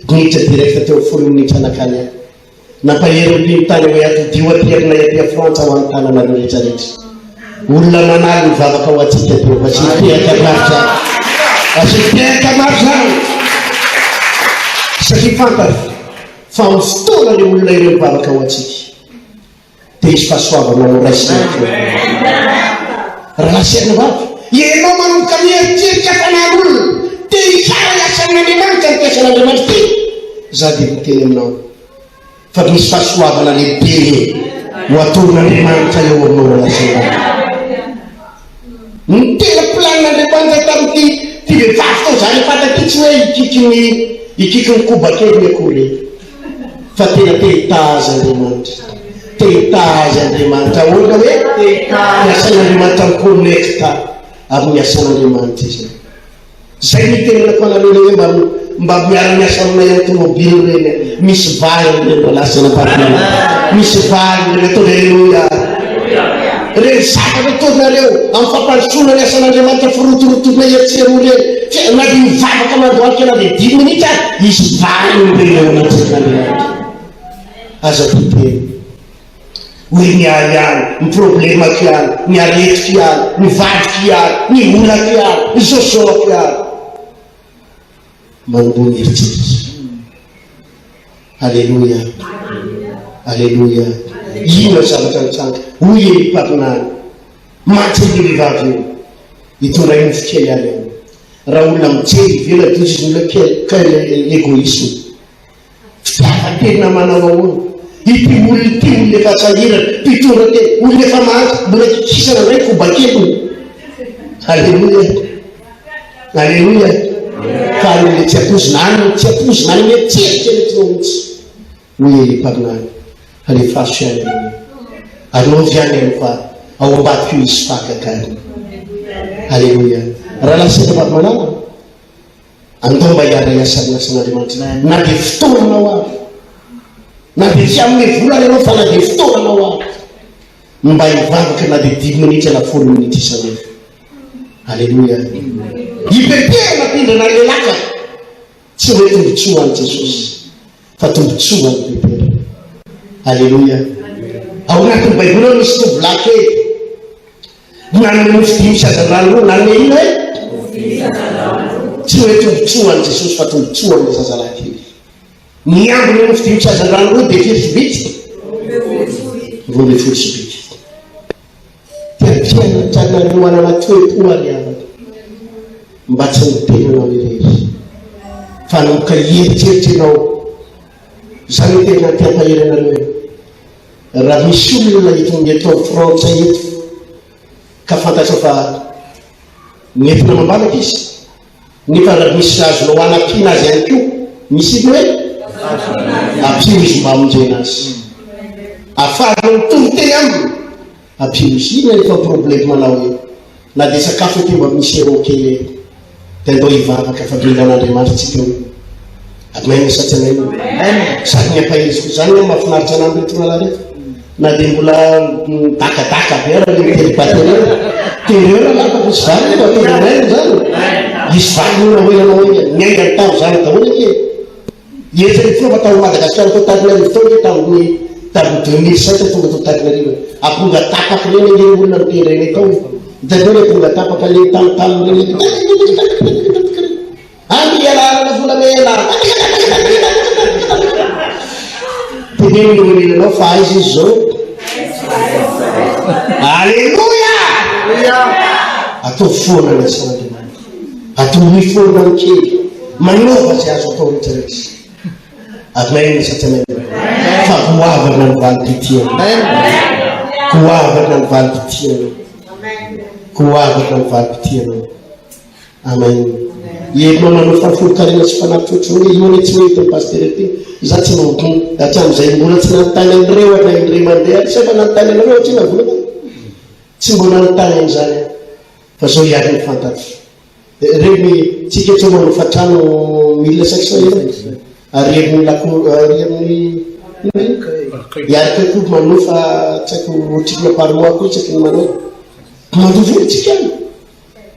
niditra direct teo folo minitra anakany ahy nampahery mpino tany hoe atodio atyerina aty Frantsa ho an'ny tananareo rehetrarehetra olona manaly mivavaka ho atsika teo fa tsy mitehaka maro zany fa tsy mitehaka maro zany satria fantany fa amin'ny fotoana le olona ireo mivavaka ho atsika dia hisy fahasoavana no raisina raha lasiana vavy ianao manomboka mieritreritra fanan'olona te hikara asan'Andriamanitra ny piasan'Andriamanitra ty za dia miteny aminao fa misy fahasoavana lehibe ho ataon'Andriamanitra eo aminao lasena ny tena planin'Andriamanitra tamin'ity ty vehivavy tao zany fataty tsy hoe ikiky ny koba kely ny akory fa tena te hitazy Andriamanitra te hitazy Andriamanitra ahoana hoe asan'Andriamanitra miconnecta amin'ny asan'Andriamanitra izy zay nitenenako anareo hoe mba miara-miasa aminay amin'ny tomobily reny misy valiny reny lasana partenana misy valiny reny atao alleluia reny zavatra ataonareo amin'ny fampandrosoana ny asan'Andriamanitra firotorotorona eritserony reny na dia mivavaka mandohalika na dia 10 minitra misy valiny reny ao anatin'Andriamanitra aza titeny hoe ny ahy ihany ny problemako ihany ny aretika ihany ny vadiko ihany ny olako ihany ny sosoko ihany manombony eritseritra alleluia alleluia ino zavatra mitsanga hoy e mpaminany matsy ny vehivavy eo hitondra mofokely any eo raha olona mijery vela dozy olona kely egoisme fitiavan-tena manao ahoana ity olona efa sahirana mpitondra tena olona efa mahantra mbola kikisana ndray kobakeliny alleluia alleluia fa le tsy apozina any mieritreritra mihitsy hoe mpaminany alefaso ihany anaovy ihany any fa ao ambadika io misy fakakany alleluia raha lasena vavimanana andao mba hiara iasan'ny asan'Andriamanitra na dia fotoananao avy na dia tsy amin'ny volana ianao fa na dia fotoananao avy mba hivavaka na dia 10 minitra na 4 minitra isan'andro alleluia hipeterana pindrana lelaka tsy hoe tombotsoa any Jesosy fa tombotsoa any hipeterana alleluia ao anatin'ny baiboly ao misy tovolahy kely nanome mofo 10 sazandrano ro nanome ino hoe tsy hoe tombotsoa any Jesosy fa tombotsoa any zazalahy kely ny ambony mofo 10 sazandrano ro dia firy sibity roa folo sibity tiapianatranareo manana toe-po ariavana mba tsy nitenanao irery fa namoka hieritseritra ianao zany tena tiampahery anareo raha misy olona eto atao Frantsa eto ka fantatra fa nentina mambalaka izy nefa raha misy azonao anampiana azy ihany ko misy iny hoe ampio izy mba amonjena azy afahanao mitovy teny aminy ampio izy iny rehefa problème manao hoe na dia sakafo ty mba misy eronkely dia andao hivavaka fa brendan'Andriamanitra tsika io amaina satria amaina sady ny ampahiriziko zany hoe mahafinaritra anamby retonala rehetra na dia mbola dakadaka be ara le mitelibatereo tereo raha lafaka misy vary nefa atonymaina zany isy vary nona hoenanao hoe miainga ny tavo zany daholo ke etsy ny fomba tao Madagasikara tao Tagnarivo tao ke tamin'ny 2007 tonga tao Tagnarivo aponga tapaka reny le olona mitereny tao hitanao le aponga tapaka le tamotamo reny any ialana volamena teneninao fa aizy izy zao alleluia atao fonana san'Andriamanitra atao mifonany kely manova zay azo atao rehetrarehetra amaina satria amaina fa koavana ny valim-pitiana koavana ny valim-pitiana koavana ny valim-pitiana amaina enao manao fafolokarena sy fanapitrotro hoe io tsy hoe tao pasteur ty za tsy maokony hatram'izay mbola tsy nanontany an'ireo na indre mandeha tsy efa nanontany anareo tsy navola tsy mbola nanontany an'izany fa zao ihany ny fantatro regny tsika tsy manao fatrano 1500 ary amin'ny amin'ny iaraka koa manao fa tsy haiko otrikina parmois koa tsy haiko manao mandovolo tsika any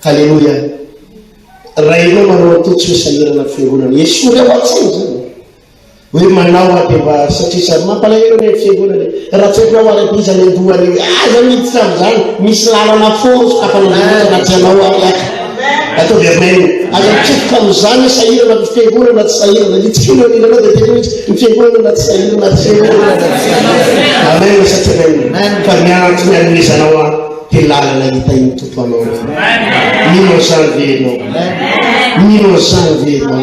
halleloia raha enao manao atao tsy hoe sahirana fiangonana esory ao atsiny zany hoe manao ade mba satria sady mampalahelo ny fiangonana raha tsy haiko arabizany andohany hoe aza miditsy am'izany misy lalana fosy kafananaty anao apiaka ataovy amaina aza mitsofoka am'izany sahirana ny fiangonana tsy sahirana itsikinoninanao dia tena hoe ny fiangonana tsy sahirana tsy fiangonana amaina satria amaina fa miantony anomezanao ty lalana hita iny tompo anao mino zany venao mino zany venao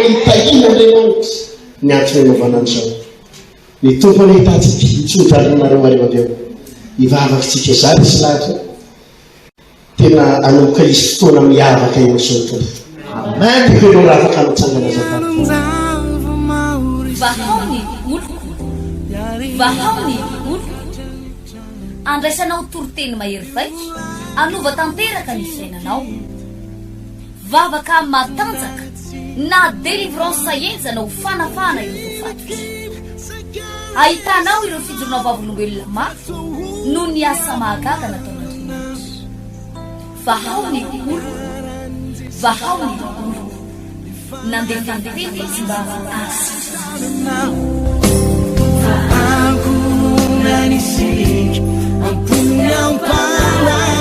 hitahina Andriamanitra miantony anaovana an'izao ny tompony hitantsika hitsodrarinareo arevaveo hivavaka tsika zany sy lahatra tena anomboka izy fotoana miavaka eo zao tompo tiko enao raha afaka mitsangana zafady vahaony oloko vahaony oloko andraisanao toroteny mahery vaika anova tanteraka ny fiainanao vavaka matanjaka na délivrance enjana ho fanafana ireo fatotra ahitanao ireo fijorona vavolombelona mafy no ny asa mahagaga nataon'Andriamanitra vahaony oloko vahaony oloko nandefandefety izy mba Aku nanisik, ampunya pala